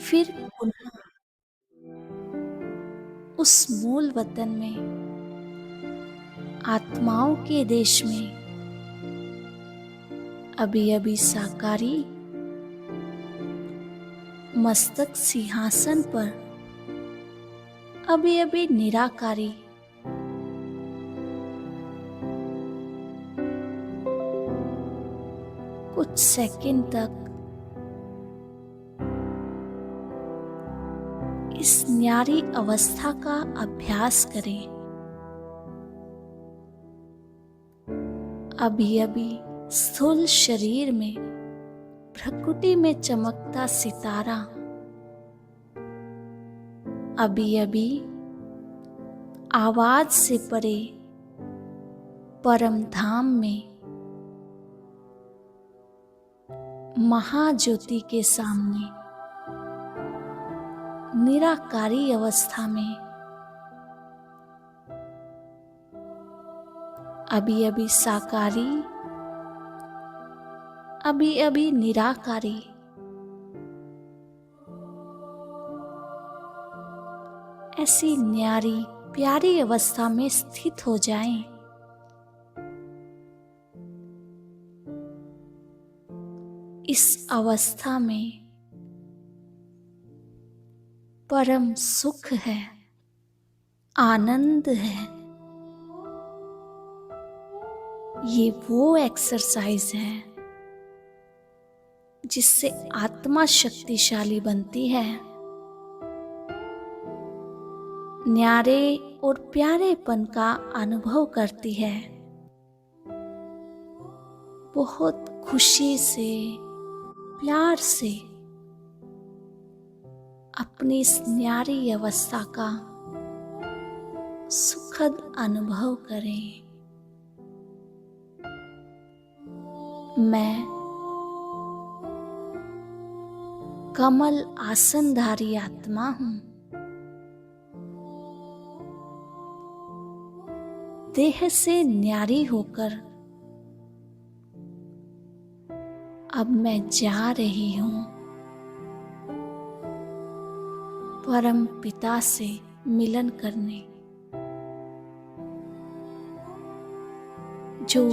फिर पुनः उस मूल वतन में, आत्माओं के देश में, अभी अभी साकारी मस्तक सिंहासन पर, अभी अभी निराकारी कुछ सेकंड तक इस न्यारी अवस्था का अभ्यास करें। अभी अभी स्थूल शरीर में प्रकृति में चमकता सितारा, अभी अभी आवाज से परे परम धाम में महाज्योति के सामने निराकारी अवस्था में, अभी अभी साकारी, अभी अभी निराकारी, ऐसी न्यारी प्यारी अवस्था में स्थित हो जाएं। इस अवस्था में परम सुख है, आनंद है। ये वो एक्सरसाइज है जिससे आत्मा शक्तिशाली बनती है, न्यारे और प्यारेपन का अनुभव करती है, बहुत खुशी से, प्यार से अपनी इस न्यारी अवस्था का सुखद अनुभव करें। मैं कमल आसनधारी आत्मा हूं। देह से न्यारी होकर अब मैं जा रही हूं परम पिता से मिलन करने, जो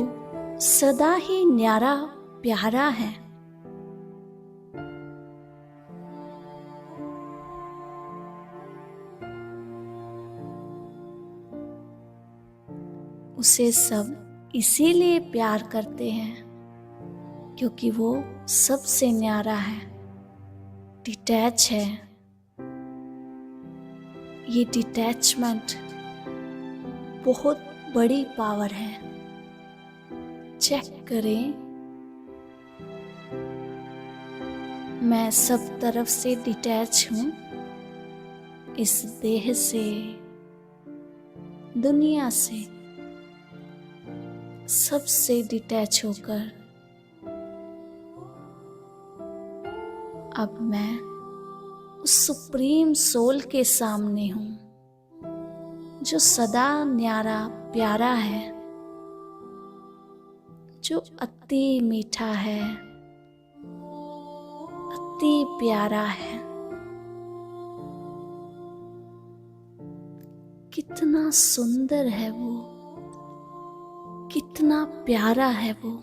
सदा ही न्यारा प्यारा है। उसे सब इसीलिए प्यार करते हैं क्योंकि वो सबसे न्यारा है, डिटैच है। ये डिटैचमेंट बहुत बड़ी पावर है। चेक करें, मैं सब तरफ से डिटैच हूं, इस देह से, दुनिया से, सबसे डिटैच होकर अब मैं उस सुप्रीम सोल के सामने हूं जो सदा न्यारा प्यारा है, जो अति मीठा है, अति प्यारा है। कितना सुंदर है वो, कितना प्यारा है वो।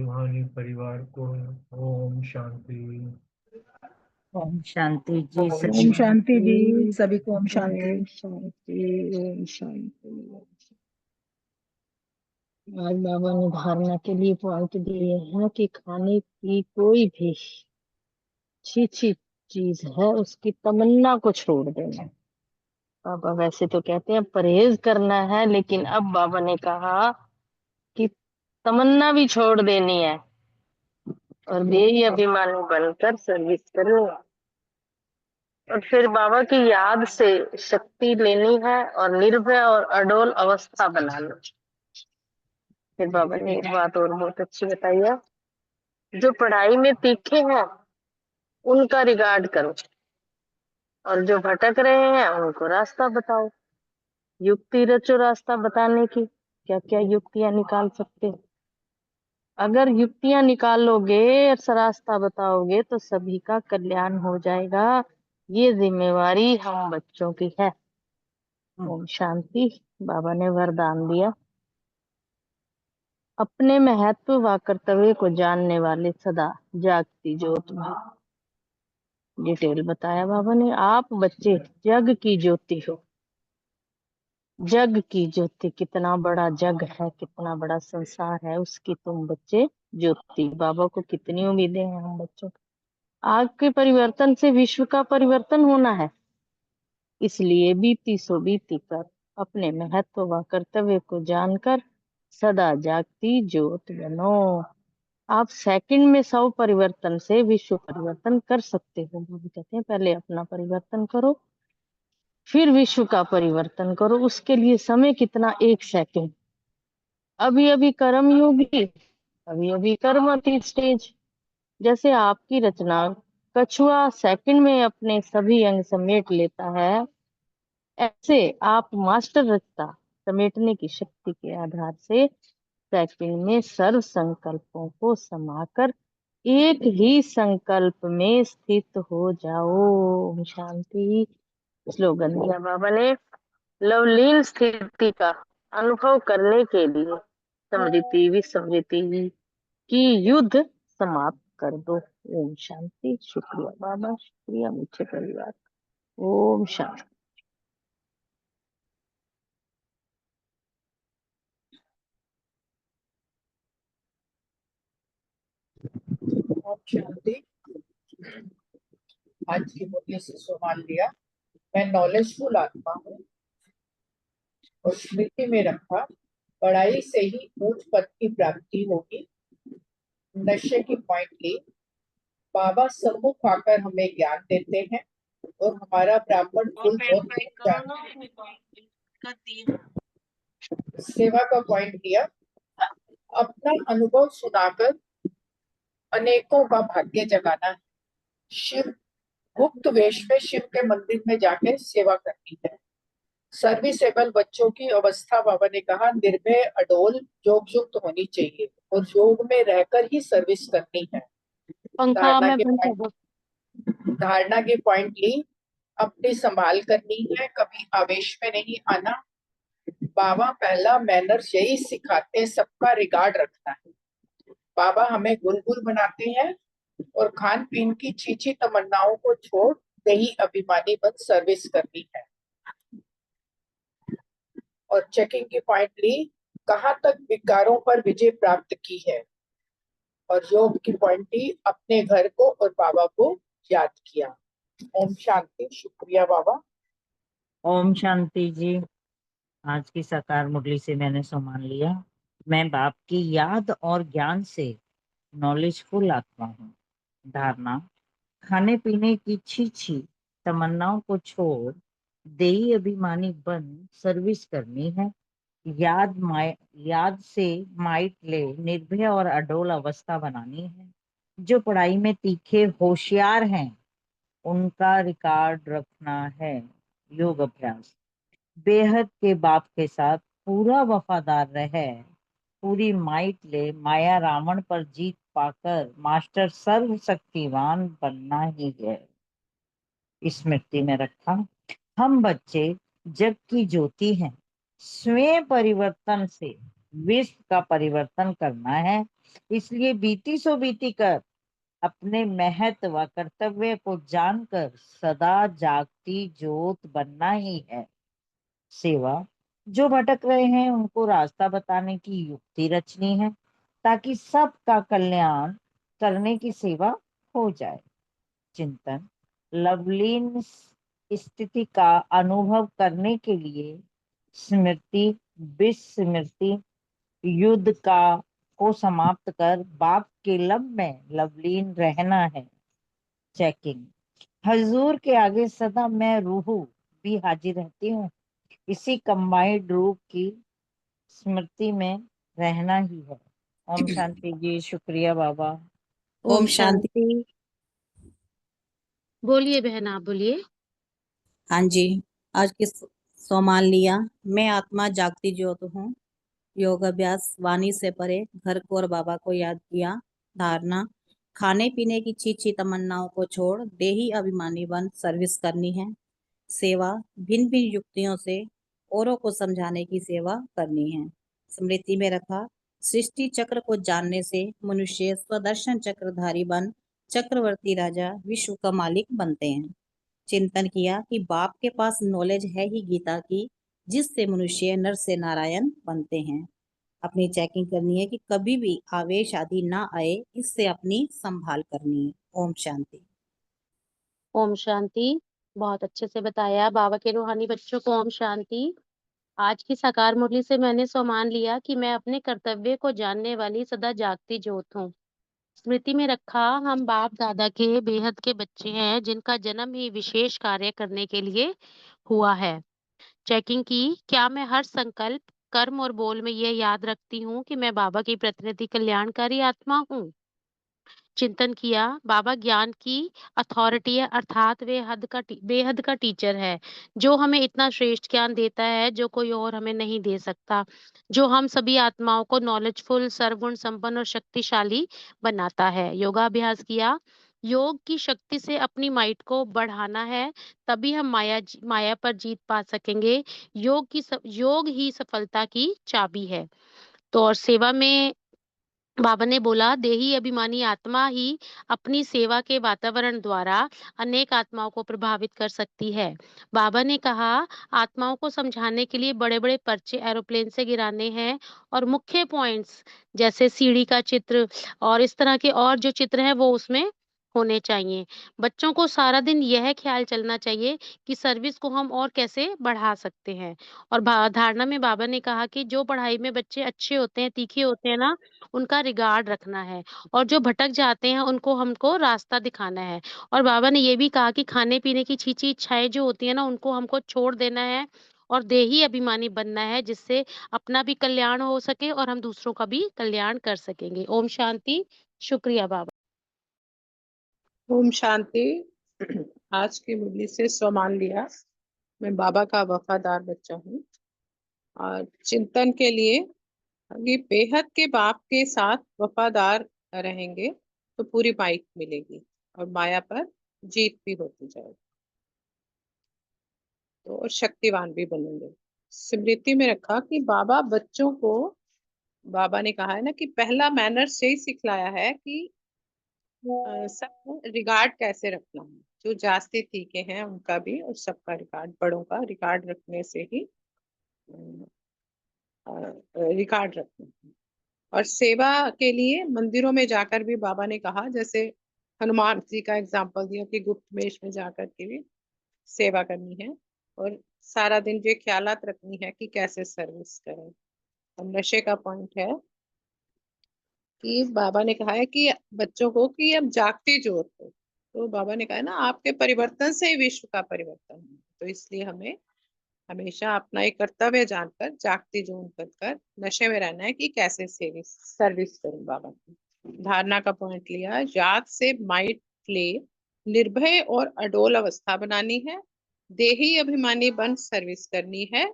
रूहानी परिवार को ओम शांति। ओम शांति जी। ओम शांति जी, सभी को ओम शांति। ओम शांति। ओम शांति। आज बाबा ने धारणा के लिए पॉइंट दिए हैं कि खाने की कोई भी अच्छी चीज है उसकी तमन्ना को छोड़ देना। बाबा वैसे तो कहते हैं परहेज करना है, लेकिन अब बाबा ने कहा कि तमन्ना भी छोड़ देनी है और बेअभिमानी बनकर सर्विस करनी है। और फिर बाबा की याद से शक्ति लेनी है और निर्भय और अडोल अवस्था बनानी। फिर बाबा ने एक बात और बहुत अच्छी बताई है, जो पढ़ाई में तीखे हैं उनका रिगार्ड करो और जो भटक रहे हैं उनको रास्ता बताओ। युक्ति रचो रास्ता बताने की, क्या क्या युक्तियां निकाल सकते हो। अगर युक्तियां निकालोगे और रास्ता बताओगे तो सभी का कल्याण हो जाएगा। ये जिम्मेवारी हम बच्चों की है। ओम शांति। बाबा ने वरदान दिया, अपने महत्व व कर्तव्य को जानने वाले सदा जागती ज्योत में। डिटेल बताया बाबा ने, आप बच्चे जग की ज्योति हो। जग की ज्योति, कितना बड़ा जग है, कितना बड़ा संसार है, उसकी तुम बच्चे ज्योति। बाबा को कितनी उम्मीदें हैं हम बच्चों को। आग के परिवर्तन से विश्व का परिवर्तन होना है, इसलिए बीती सो बीती कर अपने महत्व व कर्तव्य को जानकर सदा जागती ज्योत बनो। आप सेकंड में 100 परिवर्तन से विश्व परिवर्तन कर सकते हो। बाबा कहते हैं पहले अपना परिवर्तन करो, फिर विश्व का परिवर्तन करो। उसके लिए समय कितना, 1 सेकंड। अभी अभी कर्म योगी, अभी अभी कर्मती स्टेज। जैसे आपकी रचना कछुआ सेकंड में अपने सभी अंग समेट लेता है, ऐसे आप मास्टर रचता समेटने की शक्ति के आधार से सेकंड में सर्व संकल्पों को समाकर एक ही संकल्प में स्थित हो जाओ। ओम शांति। स्लोगन दिया बाबा ने, लवलीन स्थिति का अनुभव करने के लिए समृद्धि विस्मृति की युद्ध समाप्त कर दो। ओम शांति। शुक्रिया बाबा, शुक्रिया मीठे परिवार। ओम शांति। ओम शांति। आज की मुरली से संभाल लिया, मैं नॉलेजफुल आत्मा हूँ और स्मृति में रखा, पढ़ाई से ही ऊंच पद की प्राप्ति होगी। नशे की पॉइंट ली, बाबा सम्मुख आकर हमें ज्ञान देते हैं और हमारा ब्राह्मण कुल सेवा का पॉइंट दिया, अपना अनुभव सुनाकर अनेकों का भाग्य जगाना है। शिव गुप्त वेश में शिव के मंदिर में जाकर सेवा करनी है। सर्विसेबल बच्चों की अवस्था बाबा ने कहा निर्भय अडोल योग युक्त होनी चाहिए और योग में रहकर ही सर्विस करनी है। धारणा के पॉइंट ली, अपनी संभाल करनी है, कभी आवेश में नहीं आना। बाबा पहला मैनर्स यही सिखाते हैं, सबका रिगार्ड रखना है। बाबा हमें गुलगुल बनाते हैं और खान पीन की छीछी तमन्नाओं को छोड़ दही अभिमानी बन सर्विस करनी है। और चेकिंग की पॉइंट ली, कहाँ तक विकारों पर विजय प्राप्त की है। और योग की पॉइंट ली, अपने घर को और बाबा को याद किया। ओम शांति। शुक्रिया बाबा। ओम शांति जी। आज की साकार मुरली से मैंने सम्मान लिया, मैं बाप की याद और ज्ञान से नॉलेजफुल आत्मा हूँ। धारणा, खाने पीने की छीछी तमन्नाओं को छोड़ देही अभिमानी बन सर्विस करनी है। याद से माइट ले निर्भय और अडोल अवस्था बनानी है। जो पढ़ाई में तीखे होशियार हैं उनका रिकॉर्ड रखना है। योग अभ्यास, बेहद के बाप के साथ पूरा वफादार रहे, पूरी माइट ले माया रावण पर जीत पाकर मास्टर सर्वशक्तिवान बनना ही है। स्मृति में रखा, हम बच्चे जग की ज्योति हैं। स्वयं परिवर्तन से विश्व का परिवर्तन करना है। इसलिए बीती सो बीती कर अपने महत्व व कर्तव्य को जानकर सदा जागती ज्योत बनना ही है। सेवा, जो भटक रहे हैं उनको रास्ता बताने की युक्ति रचनी है ताकि सबका कल्याण करने की सेवा हो जाए। चिंतन, लवलीन स्थिति का अनुभव करने के लिए स्मृति विस्मृति युद्ध का को समाप्त कर बाप के लब में लवलीन रहना है। चेकिंग, हजूर के आगे सदा मैं रूहू भी हाजिर रहती हूँ। इसी कंबाइंड रूप की स्मृति में रहना ही है। ओम शांति जी। शुक्रिया बाबा। ओम शांति। बोलिए बहन, आप बोलिए। हाँ जी, आज की सोमान लिया। मैं आत्मा जागती ज्योत हूँ। योग अभ्यास, वाणी से परे, घर को और बाबा को याद किया। धारणा, खाने पीने की छीछी तमन्नाओं को छोड़ देही अभिमानी बन सर्विस करनी है। सेवा, भिन्न भिन्न युक्तियों से औरों को समझाने की सेवा करनी है। स्मृति में रखा, सृष्टि चक्र को जानने से मनुष्य स्वदर्शन चक्रधारी बन चक्रवर्ती राजा विश्व का मालिक बनते हैं। चिंतन किया कि बाप के पास नॉलेज है ही गीता की, जिससे मनुष्य नर से नारायण बनते हैं। अपनी चेकिंग करनी है कि कभी भी आवेश आदि ना आए, इससे अपनी संभाल करनी है। ओम शांति। ओम शांति। बहुत अच्छे से बताया बाबा के रूहानी बच्चों को। ओम शांति। आज की साकार मुरली से मैंने स्वमान लिया कि मैं अपने कर्तव्य को जानने वाली सदा जागती ज्योत हूँ। स्मृति में रखा, हम बाप दादा के बेहद के बच्चे हैं जिनका जन्म ही विशेष कार्य करने के लिए हुआ है। चेकिंग की, क्या मैं हर संकल्प, कर्म और बोल में यह याद रखती हूँ कि मैं बाबा की प्रतिनिधि कल्याणकारी आत्मा हूँ। चिंतन किया, बाबा ज्ञान की अथॉरिटी है, अर्थात वे बेहद का टीचर है जो हमें इतना श्रेष्ठ ज्ञान देता है जो कोई और हमें नहीं दे सकता, जो हम सभी आत्माओं को नॉलेजफुल, सर्वगुण संपन्न और शक्तिशाली बनाता है। योगाभ्यास किया, योग की शक्ति से अपनी माइट को बढ़ाना है, तभी हम माया पर जीत पा सकेंगे। योग ही सफलता की चाबी है। तो और सेवा में बाबा ने बोला, देही अभिमानी आत्मा ही अपनी सेवा के वातावरण द्वारा अनेक आत्माओं को प्रभावित कर सकती है। बाबा ने कहा, आत्माओं को समझाने के लिए बड़े बड़े पर्चे एरोप्लेन से गिराने हैं और मुख्य पॉइंट्स जैसे सीढ़ी का चित्र और इस तरह के और जो चित्र हैं वो उसमें होने चाहिए। बच्चों को सारा दिन यह ख्याल चलना चाहिए कि सर्विस को हम और कैसे बढ़ा सकते हैं। और धारणा में बाबा ने कहा कि जो पढ़ाई में बच्चे अच्छे होते हैं, तीखे होते हैं ना, उनका रिगार्ड रखना है और जो भटक जाते हैं उनको हमको रास्ता दिखाना है। और बाबा ने ये भी कहा कि खाने पीने की छीछी इच्छाएं जो होती है ना, उनको हमको छोड़ देना है और देही अभिमानी बनना है, जिससे अपना भी कल्याण हो सके और हम दूसरों का भी कल्याण कर सकेंगे। ओम शांति। शुक्रिया बाबा। ओम शांति। आज की मुरली से स्वमान लिया। मैं बाबा का वफादार बच्चा हूँ और चिंतन के लिए कि बेहद के बाप के साथ वफादार रहेंगे तो पूरी माइट मिलेगी और माया पर जीत भी होती जाएगी, तो और शक्तिवान भी बनेंगे। स्मृति में रखा कि बाबा ने कहा है ना कि पहला मैनर्स यही सिखलाया है कि सबको रिगार्ड कैसे रखना है। जो जास्ती तीखे हैं उनका भी और सबका रिगार्ड, बड़ों का रिगार्ड रखने से ही रिगार्ड रखना है। और सेवा के लिए मंदिरों में जाकर भी बाबा ने कहा, जैसे हनुमान जी का एग्जाम्पल दिया कि गुप्त वेश में जाकर के भी सेवा करनी है और सारा दिन जो ख्यालात रखनी है कि कैसे सर्विस करें। और नशे का पॉइंट है कि बाबा ने कहा है कि बच्चों को कि अब जागती ज्योत हो, तो बाबा ने कहा है ना, आपके परिवर्तन से ही विश्व का परिवर्तन है। तो इसलिए हमें हमेशा अपना एक कर्तव्य जानकर जागती ज्योत बनकर नशे में रहना है कि कैसे सर्विस करूं बाबा की। धारणा का पॉइंट लिया, याद से माइट ले निर्भय और अडोल अवस्था बनानी है, देही अभिमानी बन सर्विस करनी है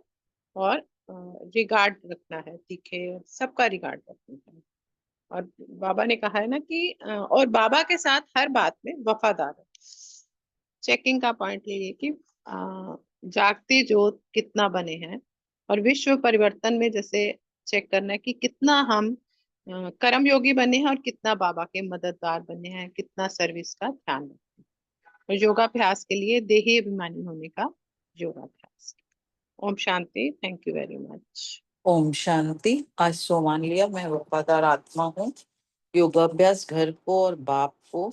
और रिगार्ड रखना है, तीखे सबका रिगार्ड रखना है। और बाबा ने कहा है ना कि और बाबा के साथ हर बात में वफादार है। चेकिंग का पॉइंट ये कि जागती ज्योत कितना बने हैं और विश्व परिवर्तन में जैसे चेक करना है कि कितना हम कर्मयोगी बने हैं और कितना बाबा के मददगार बने हैं, कितना सर्विस का ध्यान रखते हैं। और योगाभ्यास के लिए देही अभिमानी होने का योगाभ्यास। ओम शांति। Thank you very much. ओम शांति। आज सोमान लिया, मैं वफादार आत्मा हूँ। योगाभ्यास घर को और बाप को,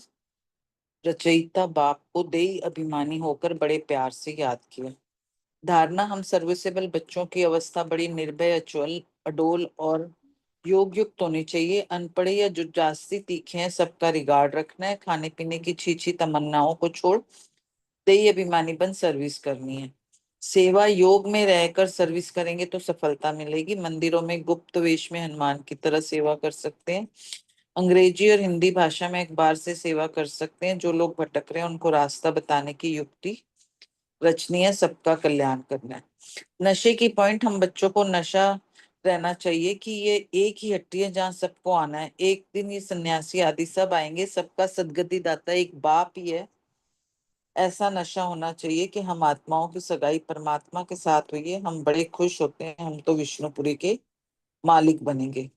रचयिता बाप को देही अभिमानी होकर बड़े प्यार से याद किया। धारणा, हम सर्विसेबल बच्चों की अवस्था बड़ी निर्भय, अचल, अडोल और योग युक्त होनी चाहिए। अनपढ़े या जो जास्ती तीखे हैं सबका रिगार्ड रखना है। खाने पीने की छीछी तमन्नाओं को छोड़ देही अभिमानी बन सर्विस करनी है। सेवा योग में रहकर सर्विस करेंगे तो सफलता मिलेगी। मंदिरों में गुप्त वेश में हनुमान की तरह सेवा कर सकते हैं। अंग्रेजी और हिंदी भाषा में अखबार से सेवा कर सकते हैं। जो लोग भटक रहे हैं उनको रास्ता बताने की युक्ति रचनी है। सबका कल्याण करना है। नशे की पॉइंट, हम बच्चों को नशा रहना चाहिए कि ये एक ही हट्टी है जहाँ सबको आना है। एक दिन ये सन्यासी आदि सब आएंगे। सबका सदगति दाता एक बाप ही है। ऐसा नशा होना चाहिए कि हम आत्माओं की सगाई परमात्मा के साथ हुई है। हम बड़े खुश होते हैं, हम तो विष्णुपुरी के मालिक बनेंगे।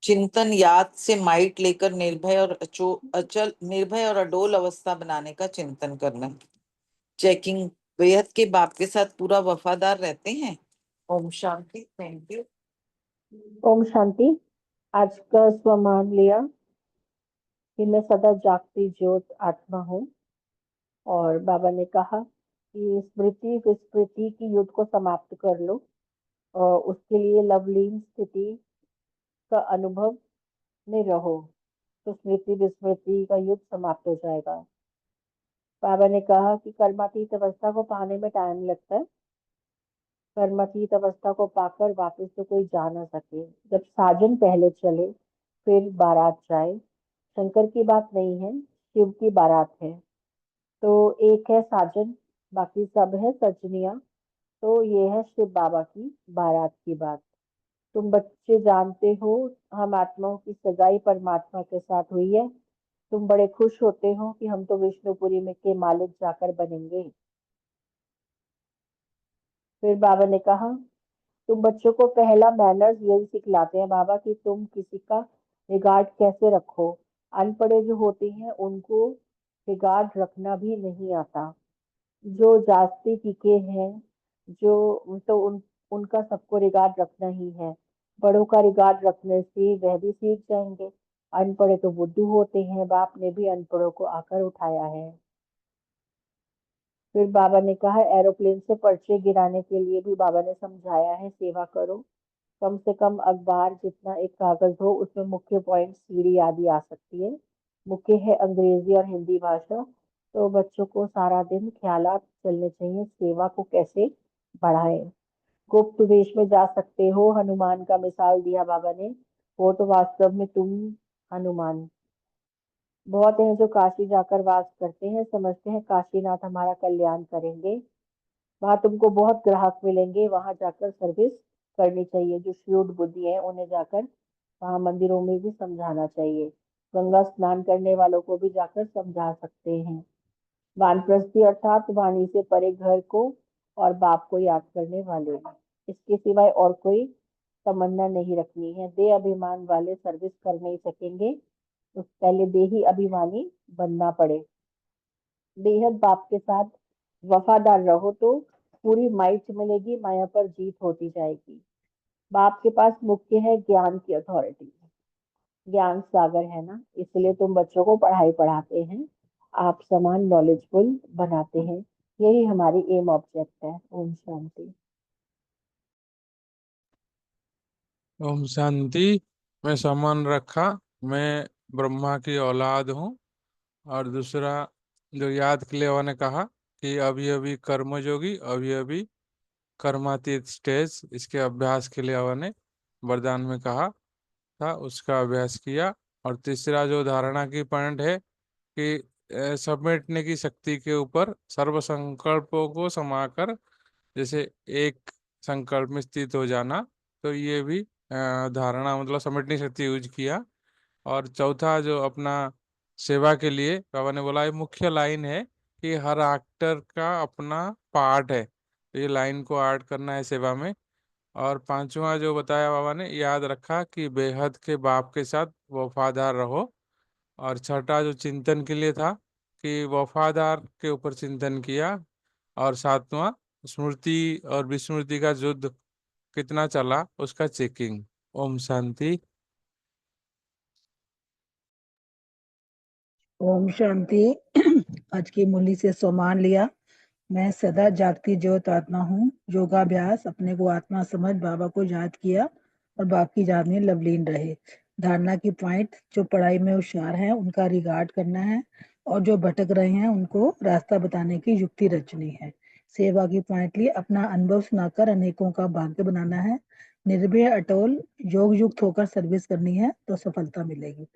चिंतन, याद से माइट लेकर निर्भय और अचल, निर्भय और अडोल अवस्था बनाने का चिंतन करना। चेकिंग, बेहद के बाप के साथ पूरा वफादार रहते हैं। ओम शांति। Thank you. ओम शांति। आज का स्वमान लिया कि मैं सदा जागती ज्योत आत्मा हूँ, और बाबा ने कहा कि स्मृति विस्मृति की युद्ध को समाप्त कर लो, और उसके लिए लवलीन स्थिति का अनुभव में रहो, तो स्मृति विस्मृति का युद्ध समाप्त हो जाएगा। बाबा ने कहा कि कर्मातीत अवस्था को पाने में टाइम लगता है। कर्मातीत अवस्था को पाकर वापस तो कोई जा ना सके। जब साजन पहले चले फिर बारात जाए। शंकर की बात नहीं है, शिव की बारात है। तो एक है साजन, बाकी सब है सजनिया। तो ये है शिव बाबा की बारात की बात। तुम बच्चे जानते हो हम आत्माओं की सगाई परमात्मा के साथ हुई है। तुम बड़े खुश होते हो कि हम तो विष्णुपुरी में के मालिक जाकर बनेंगे। फिर बाबा ने कहा, तुम बच्चों को पहला मैनर्स यही सिखलाते हैं बाबा कि तुम किसी का रिगार्ड कैसे रखो। अनपढ़े जो होते हैं उनको रिगार्ड रखना भी नहीं आता। जो जास्ती टीके हैं जो तो उनका सबको रिगार्ड रखना ही है। बड़ों का रिगार्ड रखने से वह भी सीख जाएंगे। अनपढ़े तो बुद्धू होते हैं, बाप ने भी अनपढ़ों को आकर उठाया है। फिर बाबा ने कहा, एरोप्लेन से पर्चे गिराने के लिए भी बाबा ने समझाया है, सेवा करो। कम से कम अखबार जितना एक कागज हो उसमें मुख्य पॉइंट सीढ़ी आदि आ सकती है। मुख्य है अंग्रेजी और हिंदी भाषा। तो बच्चों को सारा दिन ख्यालात चलने चाहिए, सेवा को कैसे बढ़ाएं। गुप्त वेश में जा सकते हो, हनुमान का मिसाल दिया बाबा ने। वो तो वास्तव में तुम हनुमान। बहुत हैं जो काशी जाकर वास करते हैं, समझते हैं काशीनाथ हमारा कल्याण करेंगे। वहां तुमको बहुत ग्राहक मिलेंगे, वहां जाकर सर्विस करनी चाहिए। जो श्यूड बुद्धि है उन्हें जाकर वहां मंदिरों में भी समझाना चाहिए। गंगा स्नान करने वालों को भी जाकर समझा सकते हैं। वानप्रस्थी अर्थात वाणी से परे घर को और बाप को याद करने वाले। इसके सिवाय और कोई तमन्ना नहीं रखनी है। दे अभिमान वाले सर्विस कर नहीं सकेंगे, तो पहले देही अभिमानी बनना पड़े। बेहद बाप के साथ वफादार रहो तो पूरी माइट मिलेगी, माया पर जीत होती जाएगी। बाप के पास मुख्य है ज्ञान की अथॉरिटी। ज्ञान सागर है ना, इसलिए तुम बच्चों को पढ़ाई पढ़ाते हैं, आप समान नॉलेजफुल बनाते हैं। यही हमारी एम ऑब्जेक्ट है। ओम शांति। ओम शांति। मैं सम्मान रखा, मैं ब्रह्मा की औलाद हूँ। और दूसरा जो याद के लिए ने कहा कि अभी अभी कर्मयोगी, अभी अभी कर्मातीत स्टेज, इसके अभ्यास के लिए ने वरदान में कहा था, उसका अभ्यास किया। और तीसरा जो धारणा की पॉइंट है कि समेटने की शक्ति के ऊपर सर्व संकल्पों को समाकर जैसे एक संकल्प में स्थित हो जाना, तो ये भी धारणा मतलब समेटने की शक्ति यूज किया। और चौथा जो अपना सेवा के लिए बाबा ने बोला, ये मुख्य लाइन है कि हर एक्टर का अपना पार्ट है, तो ये लाइन को ऐड करना है सेवा में। और पांचवा जो बताया बाबा ने, याद रखा कि बेहद के बाप के साथ वफादार रहो। और छठा जो चिंतन के लिए था कि वफादार के ऊपर चिंतन किया। और सातवां स्मृति और विस्मृति का युद्ध कितना चला उसका चेकिंग। ओम शांति। ओम शांति। आज की मुरली से सम्मान लिया। मैं सदा जागती ज्योत आत्मा हूँ। योगाभ्यास, अपने को आत्मा समझ बाबा को याद किया और बाकी याद में लवलीन रहे। धारणा की पॉइंट, जो पढ़ाई में होशियार हैं उनका रिगार्ड करना है और जो भटक रहे हैं उनको रास्ता बताने की युक्ति रचनी है। सेवा की पॉइंट लिए अपना अनुभव सुनाकर अनेकों का भाग्य बनाना है। निर्भय अटोल योग युक्त होकर सर्विस करनी है तो सफलता मिलेगी।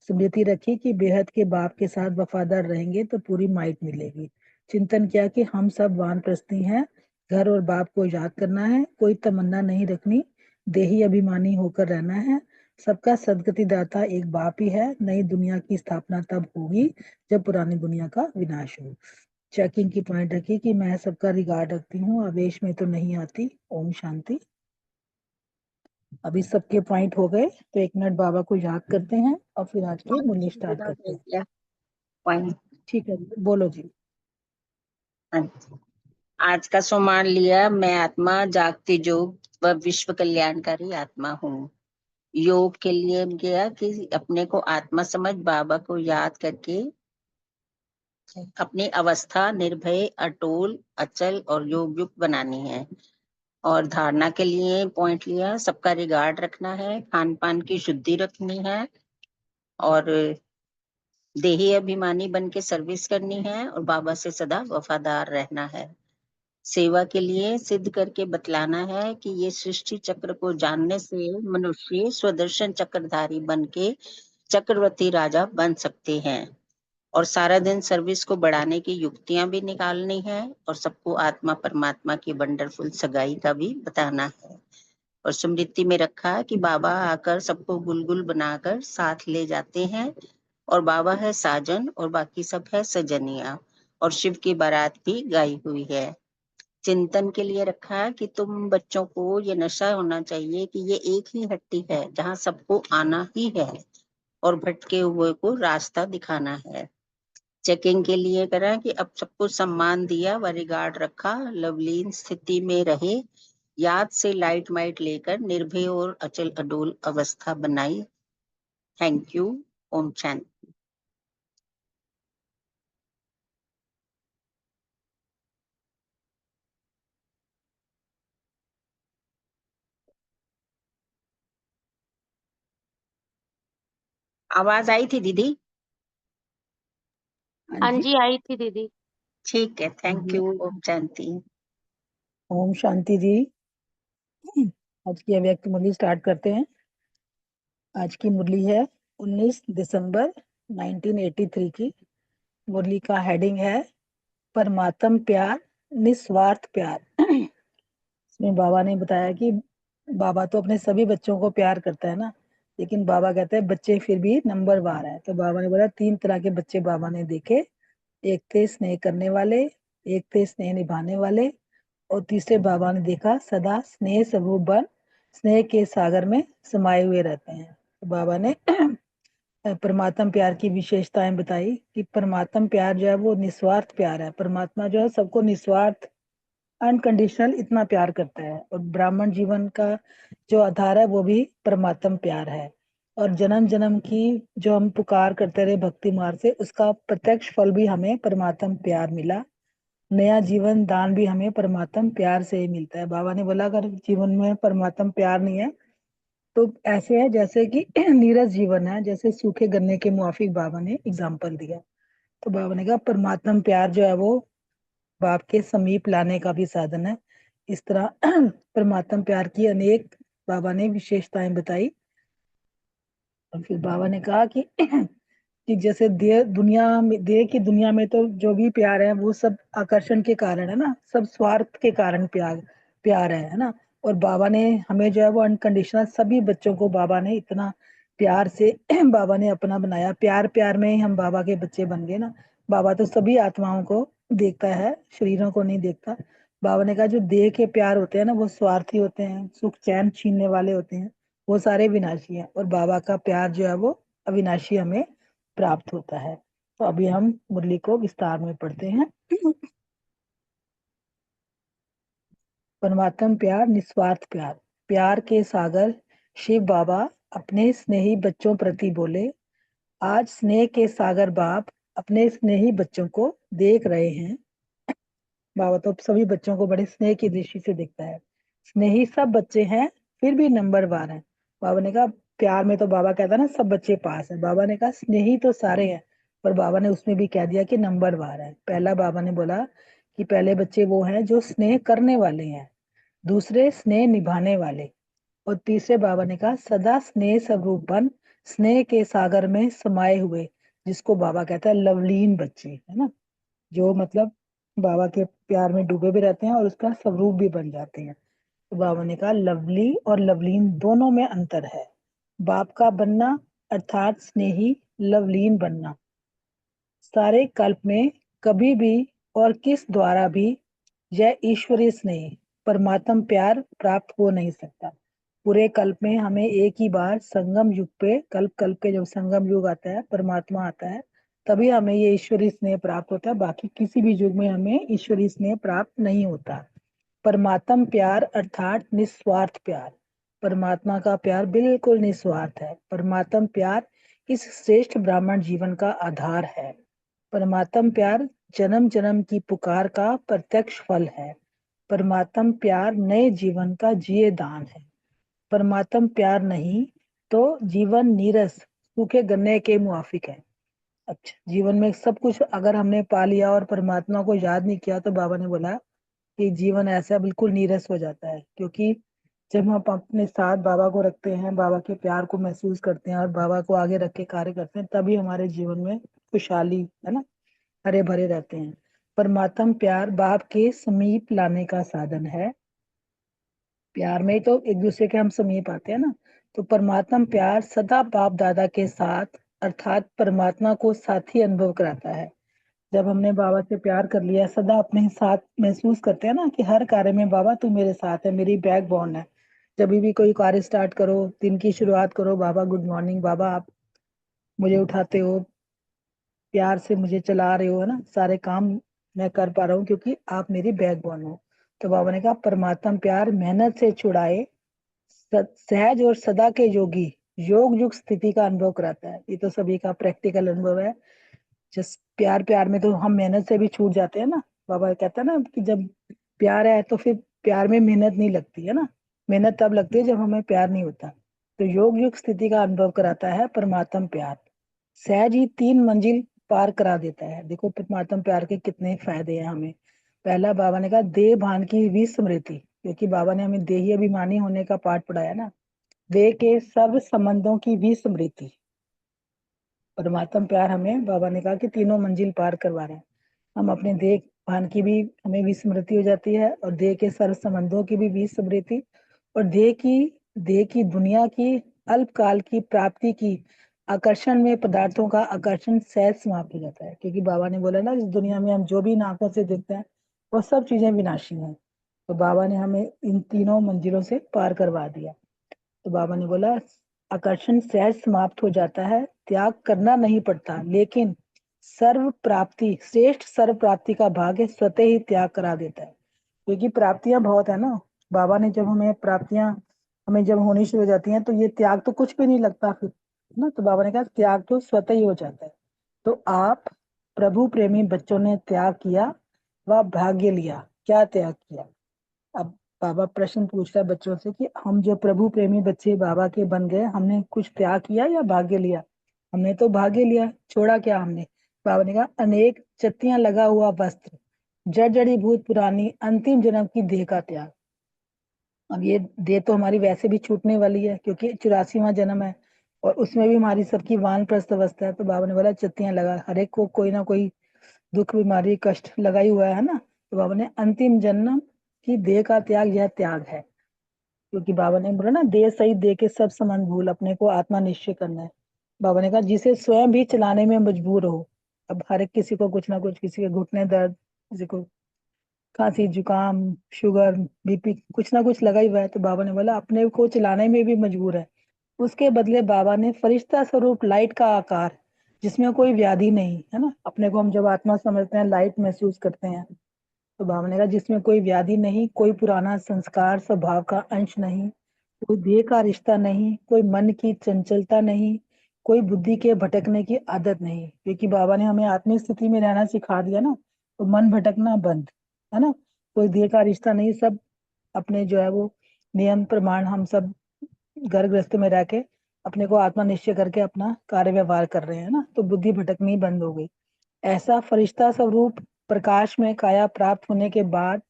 स्मृति रखी कि बेहद के बाप के साथ वफादार रहेंगे तो पूरी माइट मिलेगी। चिंतन किया कि हम सब वानप्रस्थी हैं, घर और बाप को याद करना है, कोई तमन्ना नहीं रखनी, देही अभिमानी होकर रहना है। सबका सदगति दाता एक बाप ही है। नई दुनिया की स्थापना तब होगी जब पुरानी दुनिया का विनाश हो। चेकिंग की पॉइंट रखी कि मैं सबका रिगार्ड रखती हूँ, आवेश में तो नहीं आती। ओम शांति। अभी सबके पॉइंट हो गए तो 1 मिनट बाबा को याद करते हैं और फिर आज की मुरली स्टार्ट करते हैं। पॉइंट ठीक है, बोलो जी। आज का सम्मान लिया। मैं आत्मा जागती योग व विश्व कल्याणकारी आत्मा हूँ। योग के लिए गया कि अपने को आत्मा समझ बाबा को याद करके अपनी अवस्था निर्भय, अटोल, अचल और योग युक्त बनानी है। और धारणा के लिए पॉइंट लिया, सबका रिगार्ड रखना है, खान पान की शुद्धि रखनी है और देही अभिमानी बन के सर्विस करनी है और बाबा से सदा वफादार रहना है। सेवा के लिए सिद्ध करके बतलाना है कि ये सृष्टि चक्र को जानने से मनुष्य स्वदर्शन चक्रधारी बन के चक्रवर्ती राजा बन सकते हैं। और सारा दिन सर्विस को बढ़ाने की युक्तियां भी निकालनी है और सबको आत्मा परमात्मा की वंडरफुल सगाई का भी बताना है। और स्मृति में रखा कि बाबा आकर सबको गुलगुल बनाकर साथ ले जाते हैं और बाबा है साजन और बाकी सब है सजनिया और शिव की बारात भी गाई हुई है। चिंतन के लिए रखा कि तुम बच्चों को ये नशा होना चाहिए कि ये एक ही हट्टी है जहाँ सबको आना ही है और भटके हुए को रास्ता दिखाना है। चेकिंग के लिए करा कि अब सबको सम्मान दिया व रिगार्ड रखा, लवलीन स्थिति में रहे, याद से लाइट माइट लेकर निर्भय और अचल अडोल अवस्था बनाई। Thank you. ओम शांति। आवाज आई थी दीदी? हाँ जी, आई थी दीदी। ठीक है, थैंक यू। ओम शांति। ओम शांति जी। आज की अव्यक्त मुरली स्टार्ट करते हैं। आज की मुरली है 19 दिसंबर 1983 की। मुरली का हेडिंग है परमात्म प्यार, निस्वार्थ प्यार। इसमें बाबा ने बताया कि बाबा तो अपने सभी बच्चों को प्यार करता है ना, लेकिन बाबा कहते हैं बच्चे फिर भी नंबरवार है। तो बाबा ने बोला 3 तरह के बच्चे बाबा ने देखे। एक थे स्नेह करने वाले, एक थे स्नेह निभाने वाले और तीसरे बाबा ने देखा सदा स्नेह स्वरूप बन स्नेह के सागर में समाये हुए रहते हैं। तो बाबा ने परमात्म प्यार की विशेषताएं बताई कि परमात्म प्यार जो है वो निस्वार्थ प्यार है। परमात्मा जो है सबको निस्वार्थ अनकंडीशनल इतना प्यार करता है और ब्राह्मण जीवन का जो आधार है वो भी परमात्म प्यार है। और जन्म जन्म की जो हम पुकार करते रहे भक्ति मार्ग से, उसका प्रत्यक्ष फल भी हमें परमात्म प्यार मिला। नया जीवन दान भी हमें परमात्म प्यार से ही मिलता है। बाबा ने बोला अगर जीवन में परमात्म प्यार नहीं है तो ऐसे है जैसे कि नीरस जीवन है, जैसे सूखे गन्ने के मुआफिक बाबा ने एग्जाम्पल दिया। तो बाबा ने कहा परमात्म प्यार जो है वो बाप के समीप लाने का भी साधन है। इस तरह परमात्म प्यार की अनेक बाबा ने विशेषताएं बताई। और फिर बाबा ने कहा कि जैसे देह की दुनिया में तो जो भी प्यार है वो सब आकर्षण के कारण है ना, सब स्वार्थ के कारण प्यार है ना। और बाबा ने हमें जो है वो अनकंडीशनल सभी बच्चों को बाबा ने इतना प्यार से बाबा ने अपना बनाया। प्यार प्यार में ही हम बाबा के बच्चे बन गए ना। बाबा तो सभी आत्माओं को देखता है, शरीरों को नहीं देखता। बाबा ने कहा जो देह के प्यार होते हैं ना वो स्वार्थी होते हैं, सुख चैन छीनने वाले होते हैं, वो सारे विनाशी हैं, और बाबा का प्यार जो है वो अविनाशी हमें प्राप्त होता है। तो अभी हम मुरली को विस्तार में पढ़ते हैं। परमात्म प्यार, निस्वार्थ प्यार। प्यार के सागर शिव बाबा अपने स्नेही बच्चों प्रति बोले, आज स्नेह के सागर बाप अपने स्नेही बच्चों को देख रहे हैं। बाबा तो सभी बच्चों को बड़े स्नेह की दृष्टि से देखता है। स्नेही सब बच्चे हैं, फिर भी नंबरवार हैं। बाबा ने कहा, प्यार में तो बाबा कहता है ना सब बच्चे पास है, बाबा ने कहा स्नेही तो सारे हैं, पर बाबा ने उसमें भी कह दिया कि नंबरवार है। पहला बाबा ने बोला कि पहले बच्चे वो हैं जो स्नेह करने वाले हैं, दूसरे स्नेह निभाने वाले, और तीसरे बाबा ने कहा सदा स्नेह स्वरूप बन, स्नेह के सागर में समाये हुए, जिसको बाबा कहता है लवलीन बच्चे, है ना, जो मतलब बाबा के प्यार में डूबे भी रहते हैं और उसका स्वरूप भी बन जाते हैं। तो बाबा ने कहा लवली और लवलीन दोनों में अंतर है। बाप का बनना अर्थात स्नेही, लवलीन बनना। सारे कल्प में कभी भी और किस द्वारा भी यह ईश्वरीय स्नेह, परमात्म प्यार प्राप्त हो नहीं सकता। पूरे कल्प में हमें एक ही बार संगम युग पे, कल्प कल्प के जब संगम युग आता है, परमात्मा आता है, तभी हमें ये ईश्वरीय स्नेह प्राप्त होता है। बाकी किसी भी युग में हमें ईश्वरीय स्नेह प्राप्त नहीं होता। परमात्म प्यार अर्थात निस्वार्थ प्यार। परमात्मा का प्यार बिल्कुल निस्वार्थ है। परमात्म प्यार इस श्रेष्ठ ब्राह्मण जीवन का आधार है। परमात्म प्यार जन्म जन्म की पुकार का प्रत्यक्ष फल है। परमात्म प्यार नए जीवन का जिए दान है। परमात्म प्यार नहीं तो जीवन नीरस सूखे गन्ने के मुआफिक है। अच्छा, जीवन में सब कुछ अगर हमने पा लिया और परमात्मा को याद नहीं किया, तो बाबा ने बोला कि जीवन ऐसा बिल्कुल नीरस हो जाता है। क्योंकि जब हम अपने साथ बाबा को रखते हैं, बाबा के प्यार को महसूस करते हैं और बाबा को आगे रख के कार्य करते हैं, तभी हमारे जीवन में खुशहाली, है ना, हरे भरे रहते हैं। परमात्म प्यार बाप के समीप लाने का साधन है। प्यार में तो एक दूसरे के हम समीप आते हैं ना, तो परमात्म प्यार सदा बाप दादा के साथ अर्थात परमात्मा को साथी अनुभव कराता है। जब हमने बाबा से प्यार कर लिया, सदा अपने साथ महसूस करते हैं ना कि हर कार्य में बाबा तू मेरे साथ है, मेरी बैकबोन है। जब भी कोई कार्य स्टार्ट करो, दिन की शुरुआत करो, बाबा गुड मॉर्निंग, बाबा आप मुझे उठाते हो, प्यार से मुझे चला रहे हो, है ना, सारे काम मैं कर पा रहा हूँ क्योंकि आप मेरी बैकबोन हो। तो बाबा ने कहा परमात्म प्यार मेहनत से छुड़ाए, सहज और सदा के योगी योग युग स्थिति का अनुभव कराता है। ये तो सभी का प्रैक्टिकल अनुभव है। जिस प्यार प्यार में तो हम मेहनत से भी छूट जाते हैं ना। बाबा कहता है ना कि जब प्यार है तो फिर प्यार में मेहनत नहीं लगती है ना, मेहनत तब लगती है जब हमें प्यार नहीं होता। तो योग युग स्थिति का अनुभव कराता है परमात्म प्यार, सहज ही 3 मंजिल पार करा देता है। देखो परमात्म प्यार के कितने फायदे हैं हमें। पहला बाबा ने कहा देह भान की विस्मृति, क्योंकि बाबा ने हमें देही अभिमानी होने का पाठ पढ़ाया ना। देह के सब संबंधों की विस्मृति, परमात्म प्यार हमें बाबा ने कहा कि 3 मंजिल पार करवा रहे हैं। हम अपने देह भान की भी हमें विस्मृति हो जाती है, और देह के सर्व संबंधों की भी विस्मृति, और देह की दुनिया की अल्पकाल की प्राप्ति की आकर्षण में पदार्थों का आकर्षण सहज समाप्त हो जाता है। क्योंकि बाबा ने बोला ना इस दुनिया में हम जो भी आंखों से देखते हैं वो सब चीजें विनाशी हैं। तो बाबा ने हमें इन 3 मंजिलों से पार करवा दिया। तो बाबा ने बोला आकर्षण सहज समाप्त हो जाता है, त्याग करना नहीं पड़ता, लेकिन सर्व प्राप्ति श्रेष्ठ सर्व प्राप्ति का भाग्य स्वतः ही त्याग करा देता है। क्योंकि प्राप्तियां बहुत है ना, बाबा ने जब हमें प्राप्तियां हमें जब होनी शुरू हो जाती हैं तो ये त्याग तो कुछ भी नहीं लगता फिर ना। तो बाबा ने कहा त्याग तो स्वतः ही हो जाता है। तो आप प्रभु प्रेमी बच्चों ने त्याग किया व भाग्य लिया। क्या त्याग किया? अब बाबा प्रश्न पूछ रहा है बच्चों से कि हम जो प्रभु प्रेमी बच्चे बाबा के बन गए, हमने कुछ त्याग किया या भाग्य लिया? हमने तो भाग्य लिया। छोड़ा क्या हमने? बाबा ने कहा अनेक चत्तियां लगा हुआ वस्त्र, जड़ जड़ी भूत पुरानी, अंतिम जन्म की देह का त्याग। अब ये देह तो हमारी वैसे भी छूटने वाली है क्योंकि 84वां जन्म है, और उसमें भी हमारी सबकी वानप्रस्थ अवस्था है। तो बाबा ने बोला चत्तियां लगा, हर एक को कोई ना कोई दुख बीमारी कष्ट लगा ही हुआ है ना। तो बाबा ने अंतिम जन्म की देह का त्याग, यह त्याग है। क्योंकि बाबा ने बोला ना देह सहित देह के सब संबंध भूल, अपने को आत्मा निश्चय करना है। बाबा ने कहा जिसे स्वयं भी चलाने में मजबूर हो। अब हर एक किसी को कुछ ना कुछ, किसी के घुटने दर्द, किसी को खांसी जुकाम शुगर बीपी कुछ ना कुछ लगा ही हुआ है, तो बाबा ने बोला अपने को चलाने में भी मजबूर है। उसके बदले बाबा ने फरिश्ता स्वरूप लाइट का आकार, जिसमें कोई व्याधि नहीं है ना, अपने को हम जब आत्मा समझते हैं लाइट महसूस करते हैं, तो बाबा ने कहा जिसमें कोई व्याधि नहीं, कोई पुराना संस्कार स्वभाव का अंश नहीं, कोई देह का रिश्ता नहीं, कोई मन की चंचलता नहीं, कोई बुद्धि के भटकने की आदत नहीं। क्योंकि बाबा ने हमें आत्मिक स्थिति में रहना सिखा दिया ना, तो मन भटकना बंद है ना। कोई देह का रिश्ता नहीं, सब अपने जो है वो नियम प्रमाण हम सब घर गृहस्थ में रह के अपने को आत्मा निश्चय करके अपना कार्य व्यवहार कर रहे हैं ना, तो बुद्धि भटकनी बंद हो गई। ऐसा फरिश्ता स्वरूप प्रकाश में काया प्राप्त होने के बाद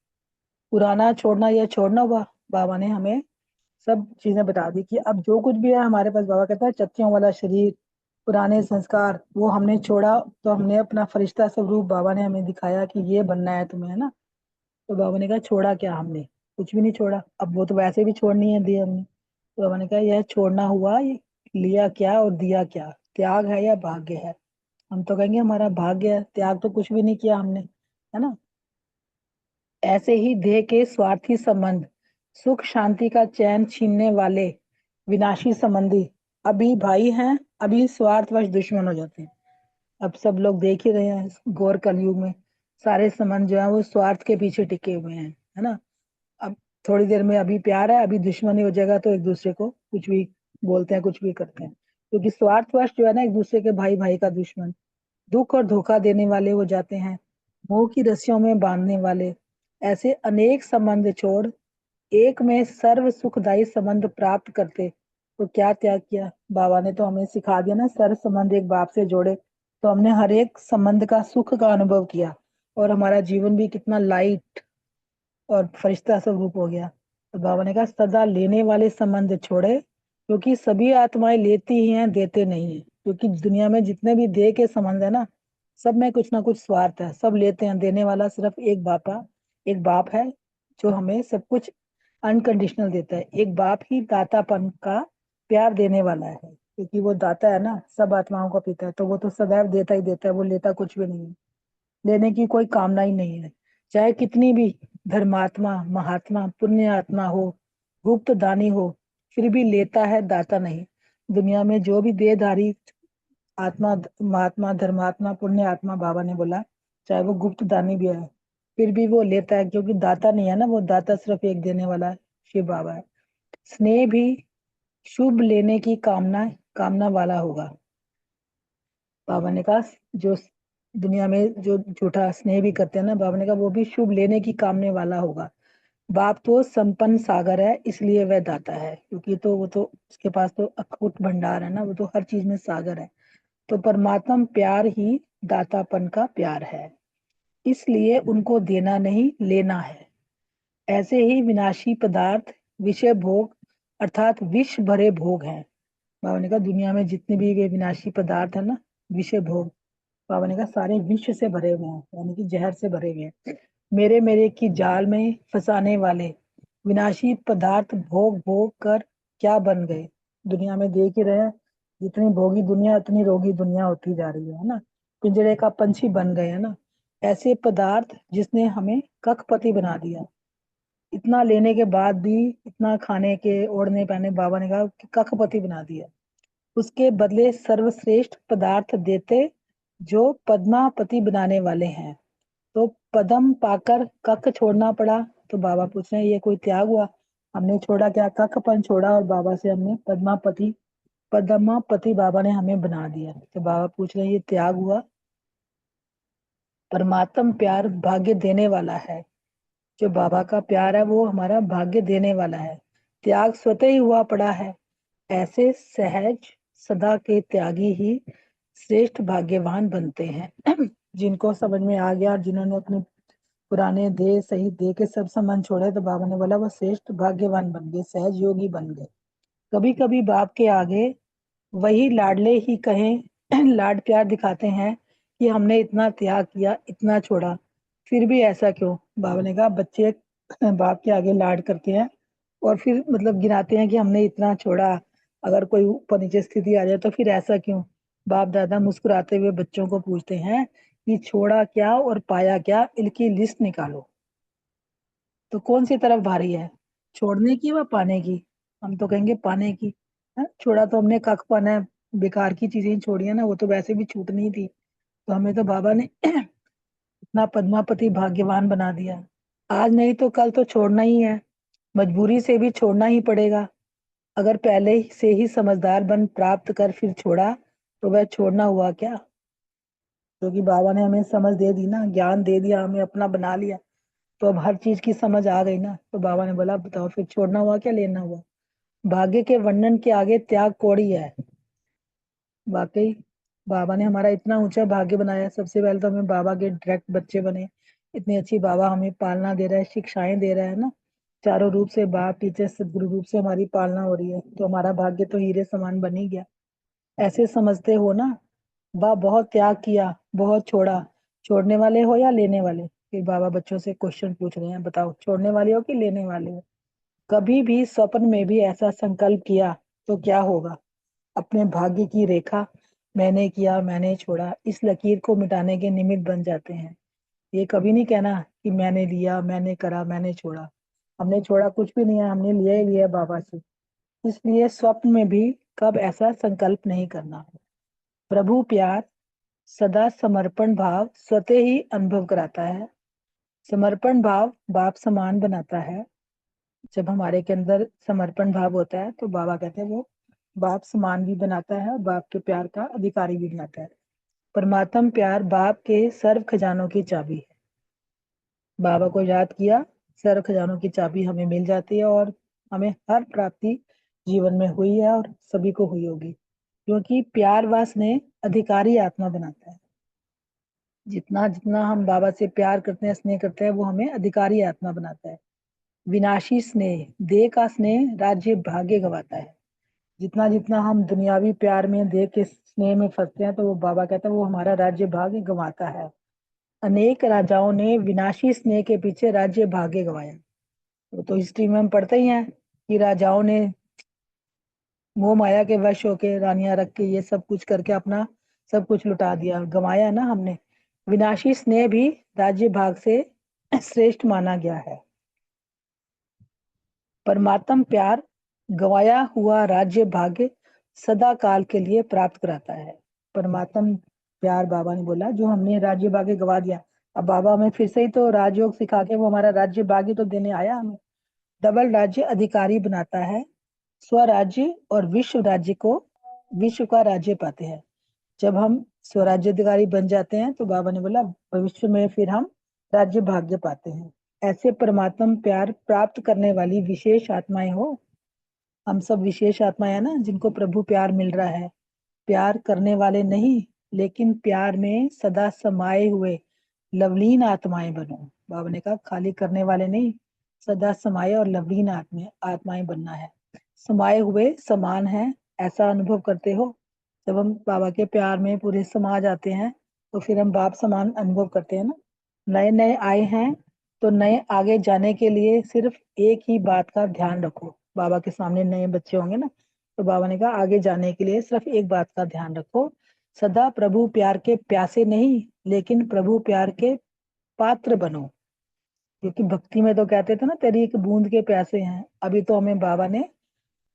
पुराना छोड़ना या छोड़ना हुआ, बाबा ने हमें सब चीजें बता दी कि अब जो कुछ भी है हमारे पास, बाबा कहता है चक्कियों वाला शरीर, पुराने संस्कार, वो हमने छोड़ा, तो हमने अपना फरिश्ता स्वरूप बाबा ने हमें दिखाया कि ये बनना है तुम्हें, है ना। तो बाबा ने कहा छोड़ा क्या, हमने कुछ भी नहीं छोड़ा, अब वो तो वैसे भी छोड़नी है दी हमने। तो बाबा ने कहा यह छोड़ना हुआ, ये लिया क्या और दिया क्या, त्याग है या भाग्य है। हम तो कहेंगे हमारा भाग्य है, त्याग तो कुछ भी नहीं किया हमने, है ना। ऐसे ही देह के स्वार्थी संबंध, सुख शांति का चैन छीनने वाले विनाशी संबंधी अभी भाई हैं, अभी स्वार्थवश दुश्मन हो जाते हैं। अब सब लोग देख ही रहे हैं इस घोर कलयुग में, सारे संबंध जो है वो स्वार्थ के पीछे टिके हुए हैं, है ना। अब थोड़ी देर में अभी प्यार है, अभी दुश्मनी हो जाएगा, तो एक दूसरे को कुछ भी बोलते हैं, कुछ भी करते हैं, क्योंकि स्वार्थवश जो है ना एक दूसरे के भाई भाई का दुश्मन, दुख और धोखा देने वाले हो जाते हैं, मोह की रस्सियों में बांधने वाले। ऐसे अनेक संबंध छोड़ एक में सर्व सुखदायी संबंध प्राप्त करते, तो क्या त्याग किया। बाबा ने तो हमें सिखा दिया ना, सर्व संबंध एक बाप से जोड़े, तो हमने हर एक संबंध का सुख का अनुभव किया, और हमारा जीवन भी कितना लाइट और फरिश्ता स्वरूप हो गया। तो बाबा ने कहा सदा लेने वाले संबंध छोड़े, क्योंकि सभी आत्माएं लेती ही हैं, देते नहीं है। क्योंकि दुनिया में जितने भी देह के संबंध है ना, सब में कुछ ना कुछ स्वार्थ है, सब लेते हैं, देने वाला सिर्फ एक बाप है, जो हमें सब कुछ अनकंडीशनल देता है। एक बाप ही दातापन का प्यार देने वाला है, क्योंकि वो दाता है ना, सब आत्माओं का पिता है, तो वो तो सदैव देता ही देता है, वो लेता कुछ भी नहीं है, लेने की कोई कामना ही नहीं है। चाहे कितनी भी धर्मात्मा महात्मा पुण्य आत्मा हो, गुप्त दानी हो, फिर भी लेता है, दाता नहीं। दुनिया में जो भी देहधारी आत्मा, महात्मा धर्मात्मा पुण्य आत्मा, बाबा ने बोला चाहे वो गुप्त दानी भी है, फिर भी वो लेता है, क्योंकि दाता नहीं है ना, वो दाता सिर्फ एक देने वाला शिव बाबा है। स्नेह भी शुभ लेने की कामना वाला होगा। बाबा ने कहा जो दुनिया में जो झूठा स्नेह भी करते हैं ना, बाबा ने कहा वो भी शुभ लेने की कामने वाला होगा। बाप तो संपन्न सागर है, इसलिए वह दाता है, क्योंकि तो वो तो उसके पास तो अखूट भंडार है ना, वो तो हर चीज में सागर है। तो परमात्मा प्यार ही दातापन का प्यार है, इसलिए उनको देना नहीं लेना है। ऐसे ही विनाशी पदार्थ विषय भोग अर्थात विष भरे भोग हैं। बाबा ने कहा दुनिया में जितने भी ये विनाशी पदार्थ है ना, विषय भोग, बाबा ने कहा सारे विष से भरे हुए हैं, यानी कि जहर से भरे हुए हैं। मेरे मेरे की जाल में फंसाने वाले विनाशी पदार्थ भोग भोग कर क्या बन गए। दुनिया में देख ही रहे हैं, जितनी भोगी दुनिया उतनी रोगी दुनिया होती जा रही है ना, पिंजरे का पंछी बन गए है ना। ऐसे पदार्थ जिसने हमें कखपति बना दिया, इतना लेने के बाद भी, इतना खाने के ओढ़ने पहने, बाबा ने कहा कि कखपति बना दिया। उसके बदले सर्वश्रेष्ठ पदार्थ देते जो पद्मापति बनाने वाले हैं। तो पदम पाकर कख छोड़ना पड़ा, तो बाबा पूछ रहे हैं ये कोई त्याग हुआ। हमने छोड़ा क्या, कखपन छोड़ा, और बाबा से हमने पद्मापति बाबा ने हमें बना दिया। तो बाबा पूछ रहे हैं ये त्याग हुआ। परमात्म प्यार भाग्य देने वाला है, जो बाबा का प्यार है वो हमारा भाग्य देने वाला है। त्याग स्वतः ही हुआ पड़ा है। ऐसे सहज सदा के त्यागी ही श्रेष्ठ भाग्यवान बनते हैं। जिनको समझ में आ गया, जिन्होंने अपने पुराने देह सही देह के सब संबंध छोड़े, तो बाबा ने बोला वो श्रेष्ठ भाग्यवान बन गए, सहज योगी बन गए। कभी कभी बाप के आगे वही लाडले ही कहें लाड प्यार दिखाते हैं कि हमने इतना त्याग किया, इतना छोड़ा, फिर भी ऐसा क्यों। बाबा ने कहा बच्चे बाप के आगे लाड करते हैं और फिर मतलब गिनाते हैं कि हमने इतना छोड़ा, अगर कोई ऊपर नीचे स्थिति आ जाए तो फिर ऐसा क्यों। बाप दादा मुस्कुराते हुए बच्चों को पूछते हैं कि छोड़ा क्या और पाया क्या, इनकी लिस्ट निकालो। तो कौन सी तरफ भारी है, छोड़ने की व पाने की? हम तो कहेंगे पाने की है। छोड़ा तो हमने कख पाना है, बेकार की चीजें छोड़ी है ना, वो तो वैसे भी छूटनी थी। तो हमें तो बाबा ने इतना पद्मापति भाग्यवान बना दिया। आज नहीं तो कल तो छोड़ना ही है, मजबूरी से भी छोड़ना ही पड़ेगा। अगर पहले से ही समझदार बन प्राप्त कर फिर छोड़ा तो वह छोड़ना हुआ क्या? क्योंकि बाबा ने हमें समझ दे दी ना, ज्ञान दे दिया, हमें अपना बना लिया, तो अब हर चीज की समझ आ गई ना। तो बाबा ने बोला बताओ फिर छोड़ना हुआ क्या लेना हुआ? भाग्य के वर्णन के आगे त्याग कौड़ी है। वाकई बाबा ने हमारा इतना ऊंचा भाग्य बनाया। सबसे पहले तो हमें बाबा के डायरेक्ट बच्चे बने। इतनी अच्छी बाबा हमें पालना दे रहा है, शिक्षाएं दे रहा है ना, चारों रूप से बाप टीचर सदगुरु रूप से हमारी पालना हो रही है। तो हमारा भाग्य तो हीरे समान बन ही गया। ऐसे समझते हो ना, बा बहुत त्याग किया, बहुत छोड़ा, छोड़ने वाले हो या लेने वाले? फिर बाबा बच्चों से क्वेश्चन पूछ रहे हैं, बताओ छोड़ने वाले हो कि लेने वाले हो? कभी भी स्वप्न में भी ऐसा संकल्प किया तो क्या होगा? अपने भाग्य की रेखा मैंने किया, मैंने छोड़ा, इस लकीर को मिटाने के निमित्त बन जाते हैं। ये कभी नहीं कहना कि मैंने लिया, मैंने करा, मैंने छोड़ा। हमने छोड़ा कुछ भी नहीं है, हमने लिया ही लिया बाबा से। इसलिए स्वप्न में भी कब ऐसा संकल्प नहीं करना। प्रभु प्यार सदा समर्पण भाव स्वतः ही अनुभव कराता है। समर्पण भाव बाप समान बनाता है। जब हमारे के अंदर समर्पण भाव होता है तो बाबा कहते हैं वो बाप समान भी बनाता है और बाप के प्यार का अधिकारी भी बनाता है। परमात्म प्यार बाप के सर्व खजानों की चाबी है। बाबा को याद किया, सर्व खजानों की चाबी हमें मिल जाती है और हमें हर प्राप्ति जीवन में हुई है और सभी को हुई होगी। क्योंकि प्यार व स्नेह अधिकारी आत्मा बनाता है। जितना जितना हम बाबा से प्यार करते हैं, स्नेह करते हैं, वो हमें अधिकारी आत्मा बनाता है। विनाशी स्नेह, देह का स्नेह राज्य भाग्य गवाता है। जितना जितना हम दुनियावी प्यार में, देह के स्नेह में फंसते हैं, तो वो बाबा कहता है वो हमारा राज्य भाग्य गंवाता है। अनेक राजाओं ने विनाशी स्नेह के पीछे राज्य भाग्य गंवाया। वो तो हिस्ट्री में हम पढ़ते ही हैं कि राजाओं ने मोह माया के वश होके रानियां रख के ये सब कुछ करके अपना सब कुछ लुटा दिया, गंवाया ना हमने। विनाशी स्नेह भी राज्य भाग से श्रेष्ठ माना गया है। परमात्म प्यार गवाया हुआ राज्य भाग्य सदा काल के लिए प्राप्त कराता है। परमात्म प्यार बाबा ने बोला जो हमने राज्य भाग्य गवा दिया, अब बाबा हमें फिर से ही तो राजयोग सिखा के वो हमारा राज्य भाग्य तो देने आया। हमें डबल राज्य अधिकारी बनाता है। स्वराज्य और विश्व राज्य को विश्व का राज्य पाते हैं। जब हम स्वराज्य अधिकारी बन जाते हैं तो बाबा ने बोला भविष्य में फिर हम राज्य भाग्य पाते हैं। ऐसे परमात्म प्यार प्राप्त करने वाली विशेष आत्माएं हो। हम सब विशेष आत्माएं हैं ना, जिनको प्रभु प्यार मिल रहा है। प्यार करने वाले नहीं, लेकिन प्यार में सदा समाये हुए लवलीन आत्माएं बनो। बाबा ने कहा खाली करने वाले नहीं, सदा समाये और लवलीन आत्माएं बनना है। समाये हुए समान है, ऐसा अनुभव करते हो। जब हम बाबा के प्यार में पूरे समा जाते हैं तो फिर हम बाप समान अनुभव करते हैं ना। नए नए आए हैं तो नए आगे जाने के लिए सिर्फ एक ही बात का ध्यान रखो। बाबा के सामने नए बच्चे होंगे ना, तो बाबा ने कहा आगे जाने के लिए सिर्फ एक बात का ध्यान रखो, सदा प्रभु प्यार के प्यासे नहीं, लेकिन प्रभु प्यार के पात्र बनो। क्योंकि भक्ति में तो कहते थे ना तेरी एक बूंद के प्यासे हैं, अभी तो हमें बाबा ने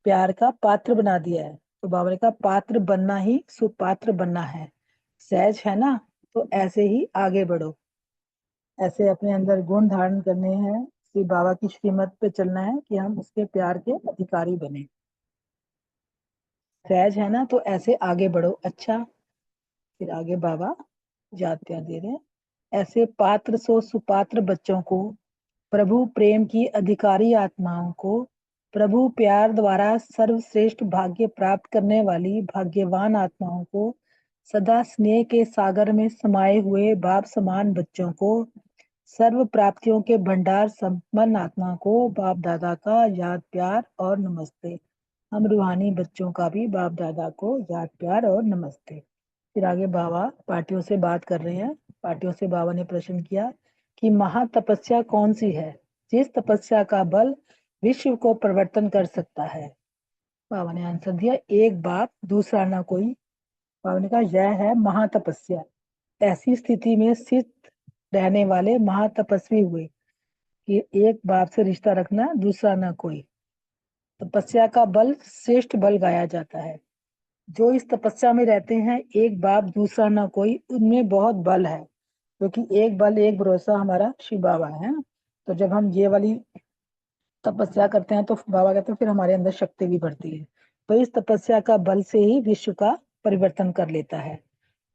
प्यार का पात्र बना दिया है। तो बाबा ने कहा पात्र बनना ही सुपात्र बनना है। सहज है ना, तो ऐसे ही आगे बढ़ो। ऐसे अपने अंदर गुण धारण करने हैं, श्री बाबा की श्रीमत पे चलना है कि हम उसके प्यार के अधिकारी बने। सहज है ना, तो ऐसे आगे बढ़ो। अच्छा, फिर आगे बाबा याद प्यार दे रहे हैं। ऐसे पात्र सो सुपात्र बच्चों को, प्रभु प्रेम की अधिकारी आत्माओं को, प्रभु प्यार द्वारा सर्वश्रेष्ठ भाग्य प्राप्त करने वाली भाग्यवान आत्माओं को, सदा स्नेह के सागर में समाये हुए बाप समान बच्चों को, सर्व प्राप्तियों के भंडार संपन्न आत्मा को बाप दादा का याद प्यार और नमस्ते। हम रूहानी बच्चों का भी बाप दादा को याद प्यार और नमस्ते। फिर आगे बाबा पार्टियों से बात कर रहे हैं। पार्टियों से बाबा ने प्रश्न किया कि महातपस्या कौन सी है जिस तपस्या का बल विश्व को परिवर्तन कर सकता है? बाबा ने आंसर दिया एक बाप दूसरा ना कोई। बाबा ने कहा यह है महातपस्या। ऐसी स्थिति में स्थित रहने वाले महातपस्वी हुए। कि एक बाप से रिश्ता रखना, दूसरा ना कोई। तपस्या का बल श्रेष्ठ बल गाया जाता है। जो इस तपस्या में रहते हैं, एक बाप दूसरा ना कोई, उनमें बहुत बल है, क्योंकि एक बल एक भरोसा हमारा शिव बाबा है ना। तो जब हम ये वाली तपस्या करते हैं तो बाबा कहते हैं फिर हमारे अंदर शक्ति भी बढ़ती है। तो इस तपस्या का बल से ही विश्व का परिवर्तन कर लेता है।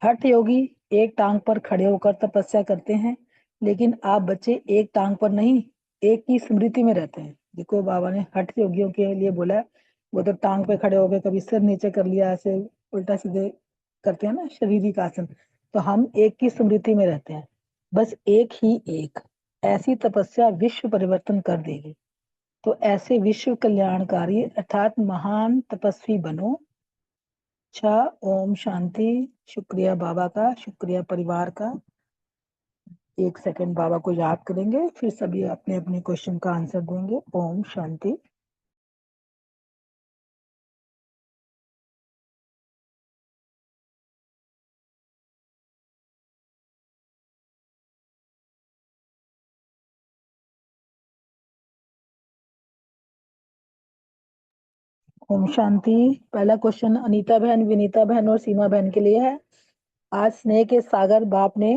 हठ योगी एक टांग पर खड़े होकर तपस्या करते हैं, लेकिन आप बच्चे एक टांग पर नहीं, एक ही स्मृति में रहते हैं। देखो बाबा ने हठ योगियों के लिए बोला है, वो तो टांग पे खड़े हो गए, कभी सिर नीचे कर लिया, ऐसे उल्टा सीधे करते हैं ना शारीरिक आसन। तो हम एक की स्मृति में रहते हैं, बस एक ही एक। ऐसी तपस्या विश्व परिवर्तन कर देगी। तो ऐसे विश्व कल्याणकारी अर्थात महान तपस्वी बनो। अच्छा, ओम शांति। शुक्रिया बाबा का, शुक्रिया परिवार का। 1 सेकंड बाबा को याद करेंगे, फिर सभी अपने अपने क्वेश्चन का आंसर देंगे। ओम शांति। ओम शांति। पहला क्वेश्चन अनीता बहन, विनीता बहन और सीमा बहन के लिए है। आज स्नेह के सागर बाप ने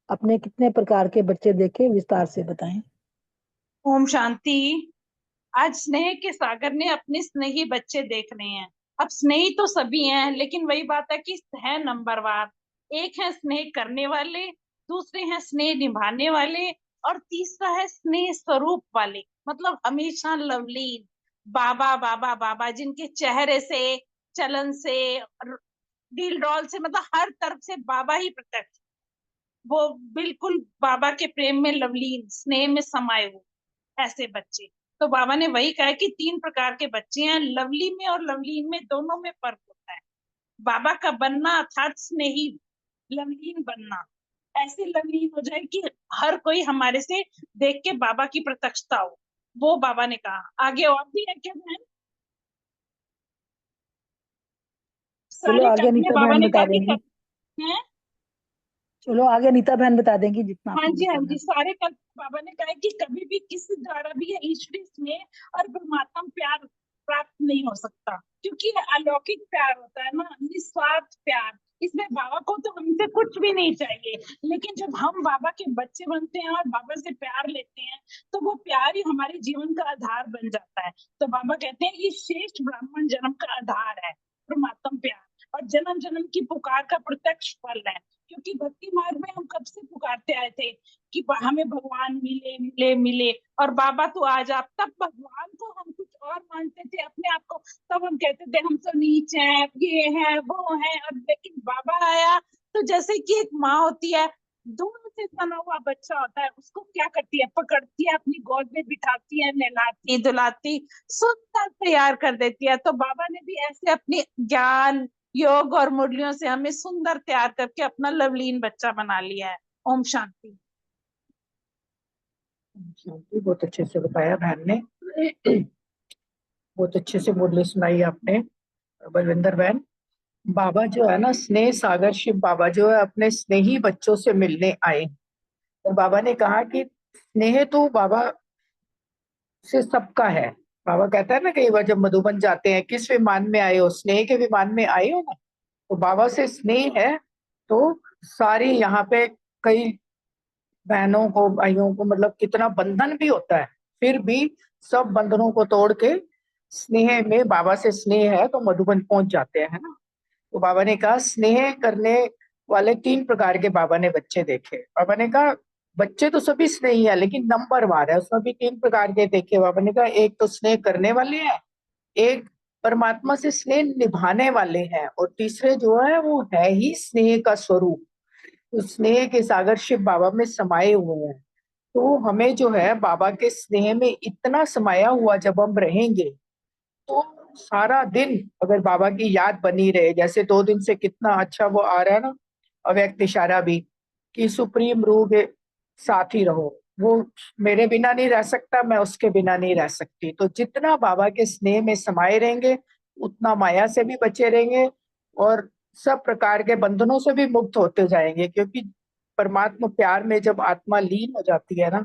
अपने कितने प्रकार के बच्चे देखे, विस्तार से बताएं। ओम शांति। आज स्नेह के सागर ने अपने स्नेही बच्चे देख रहे हैं। अब स्नेही तो सभी हैं, लेकिन वही बात है कि है नंबरवार। एक है स्नेह करने वाले, दूसरे हैं स्नेह निभाने वाले, और तीसरा है स्नेह स्वरूप वाले, मतलब हमेशा लवलीन। बाबा बाबा बाबा, जिनके चेहरे से, चलन से, डील डॉल से, मतलब हर तरफ से बाबा ही प्रत्यक्ष। वो बिल्कुल बाबा के प्रेम में लवलीन, स्नेह में समाये हुए ऐसे बच्चे। तो बाबा ने वही कहा कि 3 प्रकार के बच्चे हैं, लवली में और लवलीन में, दोनों में फर्क होता है। बाबा का बनना अर्थात स्नेही, लवलीन बनना, ऐसे लवलीन हो जाए कि हर कोई हमारे से देख के बाबा की प्रत्यक्षता हो, वो बाबा ने कहा। आगे और भी है क्या बहन? चलो सारे आगे कल में अनीता बाबा बहन ने बता कहा कि देंगी। हैं। चलो आगे अनीता बहन बता देंगी जितना हाँ आपको जी, हाँ बताना जी, है। सारे कल बाबा ने कहा है कि कभी भी किसी द्वारा भी ईश्वरीय स्नेह और परमात्मा प्यार प्राप्त नहीं हो सकता, क्योंकि अलौकिक प्यार होता है ना, निस्वार्थ प्यार। इसमें बाबा को तो हमसे कुछ भी नहीं चाहिए, लेकिन जब हम बाबा के बच्चे बनते हैं और बाबा से प्यार लेते हैं, तो वो प्यार ही हमारे जीवन का आधार बन जाता है। तो बाबा कहते हैं ये श्रेष्ठ ब्राह्मण जन्म का आधार है परमात्मा प्यार, और जन्म जन्म की पुकार का प्रत्यक्ष फल है। क्योंकि भक्ति मार्ग में हम कब से पुकारते आए थे कि हमें भगवान मिले मिले मिले, और बाबा तो आज आप। तब भगवान को हम कुछ और मानते थे अपने आप को, तब हम कहते थे हम तो नीच हैं, ये है वो है। और लेकिन बाबा आया तो जैसे कि एक माँ होती है, दूर से बना हुआ बच्चा होता है, उसको क्या करती है, पकड़ती है, अपनी गोद में बिठाती है, नहलाती धुलाती, सुंदर तैयार कर देती है। तो बाबा ने भी ऐसे अपने ज्ञान, योग और मुरलियों से हमें सुंदर तैयार करके अपना लवलीन बच्चा बना लिया है। ओम शांति। शांति, बहुत अच्छे से बताया बहन ने। बहुत अच्छे से मुरली सुनाई आपने बलविंदर बहन। बाबा जो है ना, स्नेह सागर शिव बाबा जो है अपने स्नेही बच्चों से मिलने आए, और बाबा ने कहा कि स्नेह तो बाबा से सबका है। बाबा कहता है ना, कई बार जब मधुबन जाते हैं, किस विमान में आए हो, स्नेह के विमान में आए हो ना। तो बाबा से स्नेह है, तो सारी यहाँ पे कई बहनों को, भाइयों को, मतलब कितना बंधन भी होता है, फिर भी सब बंधनों को तोड़ के स्नेह में, बाबा से स्नेह है तो मधुबन पहुंच जाते हैं, है ना। तो बाबा ने कहा स्नेह करने वाले 3 प्रकार के बाबा ने बच्चे देखे। बाबा ने कहा बच्चे तो सभी स्नेही है, लेकिन नंबरवार है, उसमें भी 3 प्रकार के देखे। बाबा ने कहा एक तो स्नेह करने वाले हैं, एक परमात्मा से स्नेह निभाने वाले हैं, और तीसरे जो है वो है ही स्नेह का स्वरूप। तो स्नेह के सागर शिव बाबा में समाये हुए हैं। तो हमें जो है बाबा के स्नेह में इतना समाया हुआ जब हम रहेंगे, तो सारा दिन अगर बाबा की याद बनी रहे, जैसे 2 दिन से कितना अच्छा वो आ रहा है ना, अव्यक्त इशारा भी, कि सुप्रीम रूह के साथ ही रहो, वो मेरे बिना नहीं रह सकता, मैं उसके बिना नहीं रह सकती। तो जितना बाबा के स्नेह में समाये रहेंगे, उतना माया से भी बचे रहेंगे, और सब प्रकार के बंधनों से भी मुक्त होते जाएंगे। क्योंकि परमात्मा प्यार में जब आत्मा लीन हो जाती है ना,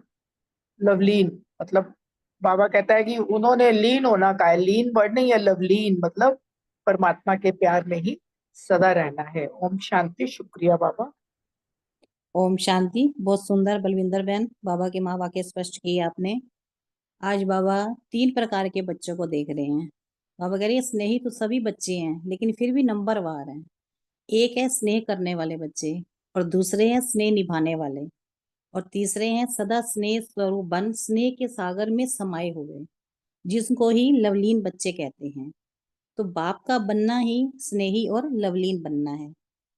लवलीन, मतलब बाबा कहता है कि उन्होंने लीन होना कहा है। लीन वर्ड नहीं है, लवलीन मतलब परमात्मा के प्यार में ही सदा रहना है। ओम शांति। शुक्रिया बाबा। ओम शांति। बहुत सुंदर बलविंदर बहन, बाबा के माँ वाक्य स्पष्ट किए आपने। आज बाबा 3 प्रकार के बच्चों को देख रहे हैं। बाबा कह रहे हैं स्नेही तो सभी बच्चे हैं, लेकिन फिर भी नंबरवार हैं। एक है स्नेह करने वाले बच्चे, और दूसरे हैं स्नेह निभाने वाले, और तीसरे हैं सदा स्नेह स्वरूप बन स्नेह के सागर में समाये हुए, जिसको ही लवलीन बच्चे कहते हैं। तो बाप का बनना ही स्नेही और लवलीन बनना है।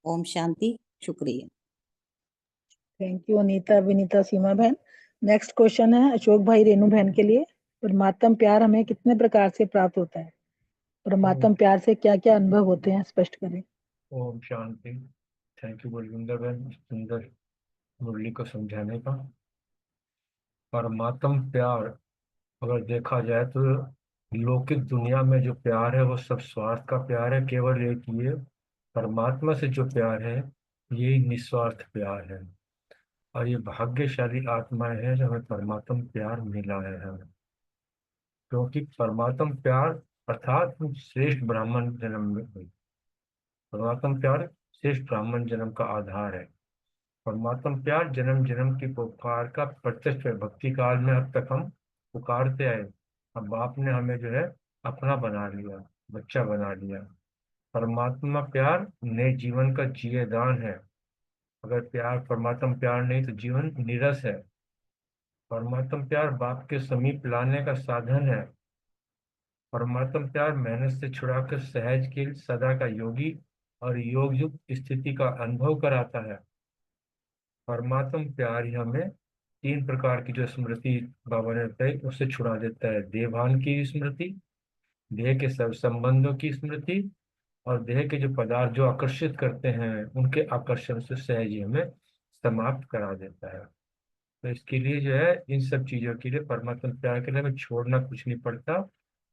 ओम शांति। शुक्रिया। थैंक यू अनीता, विनीता, सीमा बहन। नेक्स्ट क्वेश्चन है अशोक भाई रेणु बहन के लिए। परमात्म प्यार हमें कितने प्रकार से प्राप्त होता है? परमात्म प्यार से क्या क्या अनुभव होते हैं, स्पष्ट करें। ओम शांति। थैंक यू बलविंदर बहन सुंदर मुरली को समझाने का। परमात्म प्यार अगर देखा जाए तो लौकिक दुनिया में जो प्यार है वो सब स्वार्थ का प्यार है। केवल एक ये परमात्मा से जो प्यार है ये निस्वार्थ प्यार है। और ये भाग्यशाली आत्माएं हैं जो हमें परमात्म प्यार मिला है हमें। क्योंकि परमात्म प्यार अर्थात हम श्रेष्ठ ब्राह्मण जन्म में हुए। परमात्म प्यार श्रेष्ठ ब्राह्मण जन्म का आधार है। परमात्म प्यार जन्म जन्म की पुकार का प्रत्यक्ष है। भक्ति काल में अब तक हम पुकारते आए, अब बाप ने हमें जो है अपना बना लिया, बच्चा बना लिया। परमात्मा प्यार नए जीवन का जिये दान है। अगर प्यार परमात्मा प्यार नहीं तो जीवन नीरस है। परमात्मा प्यार बाप के समीप लाने का साधन है। परमात्मा प्यार मेहनत से छुड़ाकर सहज के सदा का योगी और योग युक्त स्थिति का अनुभव कराता है। परमात्म प्यार ही हमें 3 प्रकार की जो स्मृति बाबा ने बताई उससे छुड़ा देता है। देवान की स्मृति, देह के सब संबंधों की स्मृति, और देह के जो पदार्थ जो आकर्षित करते हैं उनके आकर्षण से सहज ही हमें समाप्त करा देता है। तो इसके लिए जो है इन सब चीजों के लिए परमात्मा प्यार के लिए हमें छोड़ना कुछ नहीं पड़ता,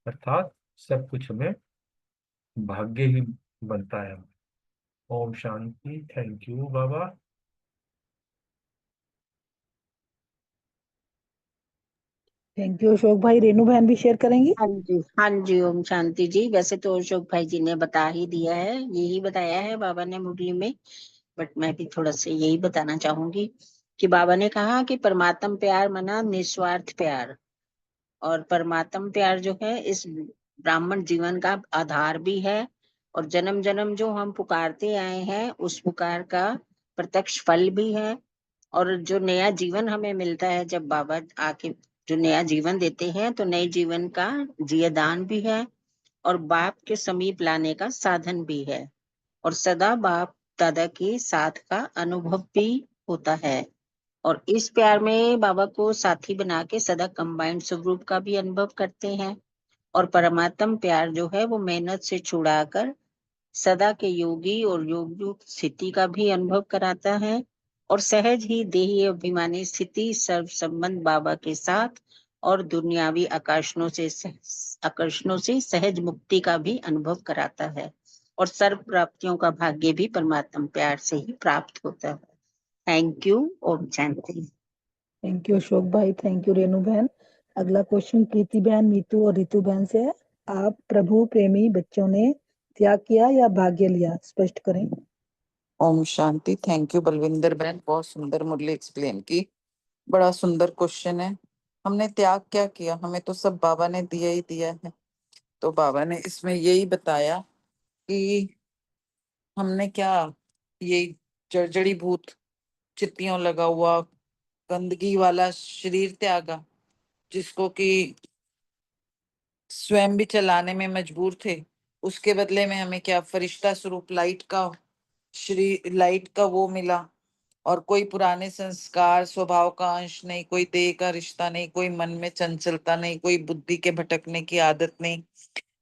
अर्थात सब कुछ हमें भाग्य ही बनता है। ओम शांति। थैंक यू बाबा। थैंक यू अशोक भाई। रेणु बहन भी शेयर करेंगी। हाँ जी, हाँ जी। ओम शांति जी। वैसे तो अशोक भाई जी ने बता ही दिया है, यही बताया है बाबा ने मुरली में, बट मैं भी थोड़ा सा यही बताना चाहूंगी कि बाबा ने कहा कि परमात्म प्यार मना निस्वार्थ प्यार, और परमात्म प्यार जो है इस ब्राह्मण जीवन का आधार भी है, और जन्म जन्म जो हम पुकारते आए हैं उस पुकार का प्रत्यक्ष फल भी है। और जो नया जीवन हमें मिलता है जब बाबा आके जो नया जीवन देते हैं, तो नए जीवन का जियादान भी है और बाप के समीप लाने का साधन भी है, और सदा बाप दादा के साथ का अनुभव भी होता है। और इस प्यार में बाबा को साथी बना के सदा कंबाइंड स्वरूप का भी अनुभव करते हैं। और परमात्म प्यार जो है वो मेहनत से छुड़ाकर सदा के योगी और योग युक्त स्थिति का भी अनुभव कराता है, और सहज ही देही अभिमानी स्थिति सर्व संबंध बाबा के साथ और दुनियावी आकर्षणों से सहज मुक्ति का भी अनुभव कराता है। और सर्व प्राप्तियों का भाग्य भी परमात्मा प्यार से ही प्राप्त होता है। Thank you. ओम शांति। थैंक यू अशोक भाई। थैंक यू रेणु बहन। अगला क्वेश्चन प्रीति बहन, नीतू और रितु बहन से है। आप प्रभु प्रेमी बच्चों ने त्याग किया या भाग्य लिया, स्पष्ट करें। ओम शांति। थैंक यू बलविंदर बहन, बहुत सुंदर मुरली एक्सप्लेन की। बड़ा सुंदर क्वेश्चन है। हमने त्याग क्या किया? हमें तो सब बाबा ने दिया ही दिया है। तो बाबा ने इसमें यही बताया कि हमने क्या, ये जर्जरी भूत चित्तियों लगा हुआ गंदगी वाला शरीर त्यागा, जिसको कि स्वयं भी चलाने में मजबूर थे। उसके बदले में हमें क्या, फरिश्ता स्वरूप लाइट का शरीर, लाइट का वो मिला। और कोई पुराने संस्कार स्वभाव का अंश नहीं, कोई देह का रिश्ता नहीं, कोई मन में चंचलता नहीं, कोई बुद्धि के भटकने की आदत नहीं।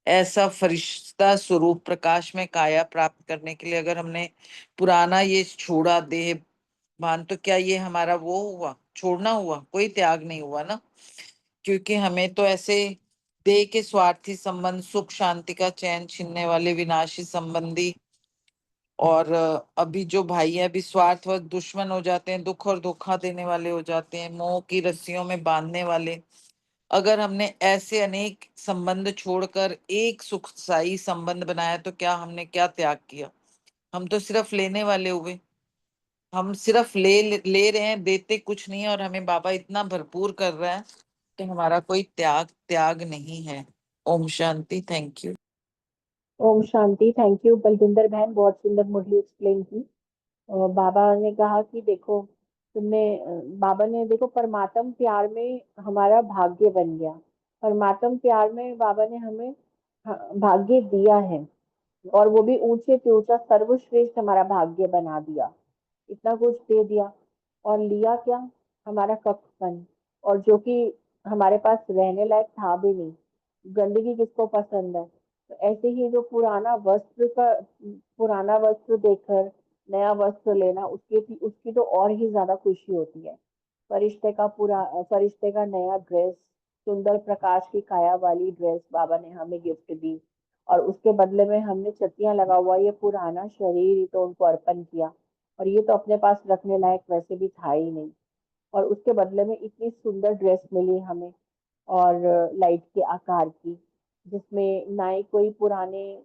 ऐसा फरिश्ता स्वरूप प्रकाश में काया प्राप्त करने के लिए अगर हमने पुराना ये छोड़ा देह भान, तो क्या ये हमारा वो हुआ, छोड़ना हुआ? कोई त्याग नहीं हुआ ना। क्योंकि हमें तो ऐसे देह के स्वार्थी संबंध, सुख शांति का चैन छीनने वाले विनाशी संबंधी और अभी जो भाई है अभी स्वार्थवश दुश्मन हो जाते हैं, दुख और धोखा देने वाले हो जाते हैं, मोह की रस्सियों में बांधने वाले। अगर हमने ऐसे अनेक संबंध छोड़कर एक सुखदायी संबंध बनाया तो क्या हमने क्या त्याग किया? हम तो सिर्फ लेने वाले हुए। हम सिर्फ ले रहे हैं, देते कुछ नहीं है, और हमें बाबा इतना भरपूर कर रहा है कि हमारा कोई त्याग नहीं है। ओम शांति। Thank you. ओम शांति। थैंक यू बलविंदर बहन, बहुत सुंदर मुरली एक्सप्लेन की। और बाबा ने कहा कि देखो बाबा ने देखो परमात्म प्यार में हमारा भाग्य बन गया। परमात्म प्यार में बाबा ने हमें भाग्य दिया है, और वो भी ऊंचे से ऊंचा सर्वश्रेष्ठ हमारा भाग्य बना दिया। इतना कुछ दे दिया और लिया क्या? हमारा कपपन, और जो कि हमारे पास रहने लायक था भी नहीं। गंदगी किसको पसंद है? तो ऐसे ही जो पुराना वस्त्र देखकर नया वस्त्र लेना, उसकी तो और ही ज्यादा खुशी होती है। फरिश्ते का नया ड्रेस, सुंदर प्रकाश की काया वाली ड्रेस बाबा ने हमें गिफ्ट दी, और उसके बदले में हमने छत्तियां लगा हुआ ये पुराना शरीर ही तो उनको अर्पण किया, और ये तो अपने पास रखने लायक वैसे भी था ही नहीं। और उसके बदले में इतनी सुंदर ड्रेस मिली हमें, और लाइट के आकार की, जिसमें ना ही कोई पुराने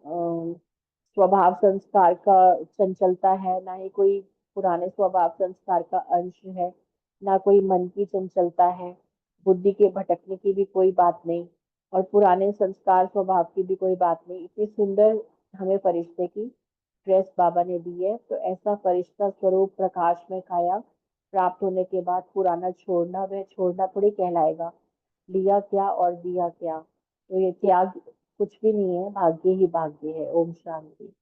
स्वभाव संस्कार का चंचलता है, ना ही कोई पुराने स्वभाव संस्कार का अंश है, ना कोई मन की चंचलता है, बुद्धि के भटकने की भी कोई बात नहीं, और पुराने संस्कार स्वभाव की भी कोई बात नहीं। इतनी सुंदर हमें फरिश्ते की ड्रेस बाबा ने दी है। तो ऐसा फरिश्ता स्वरूप प्रकाश में काया प्राप्त होने के बाद पुराना छोड़ना, वह छोड़ना थोड़ी कहलाएगा। लिया क्या और दिया क्या? तो ये त्याग कुछ भी नहीं है, भाग्य ही भाग्य है। ओम शांति।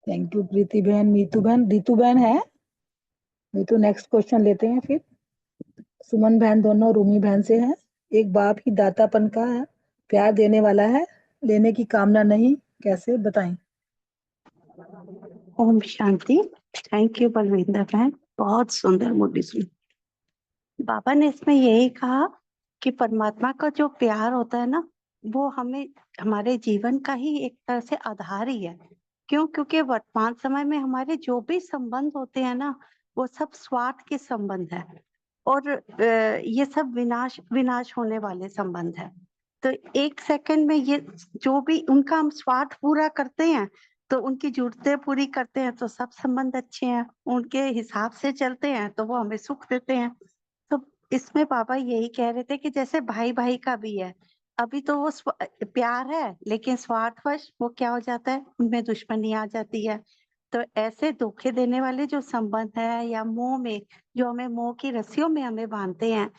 थैंक यू प्रीति बहन। मीतू बहन, रितु बहन है? मीतू, नेक्स्ट क्वेश्चन लेते हैं फिर। सुमन बहन दोनों रूमी बहन से हैं। एक बाप ही दातापन का है, प्यार देने वाला है, लेने की कामना नहीं, कैसे बताएं? ओम शांति। थैंक यू बलविंदर बहन, बहुत सुंदर मुरली सुनी। बाबा ने इसमें यही कहा कि परमात्मा का जो प्यार होता है ना, वो हमें हमारे जीवन का ही एक तरह से आधार ही है। क्यों? क्योंकि वर्तमान समय में हमारे जो भी संबंध होते हैं ना, वो सब स्वार्थ के संबंध है, और ये सब विनाश होने वाले संबंध है। तो एक सेकंड में ये जो भी उनका हम स्वार्थ पूरा करते हैं, तो उनकी जरूरतें पूरी करते हैं, तो सब संबंध अच्छे हैं। उनके हिसाब से चलते हैं तो वो हमें सुख देते हैं। तो इसमें बाबा यही कह रहे थे कि जैसे भाई भाई का भी है, अभी तो वो प्यार है, लेकिन स्वार्थवश वो क्या हो जाता है, उनमें दुश्मनी आ जाती है। तो ऐसे धोखे देने वाले जो संबंध है, या मोह में जो हमें मोह की रस्सियों में हमें बांधते हैं,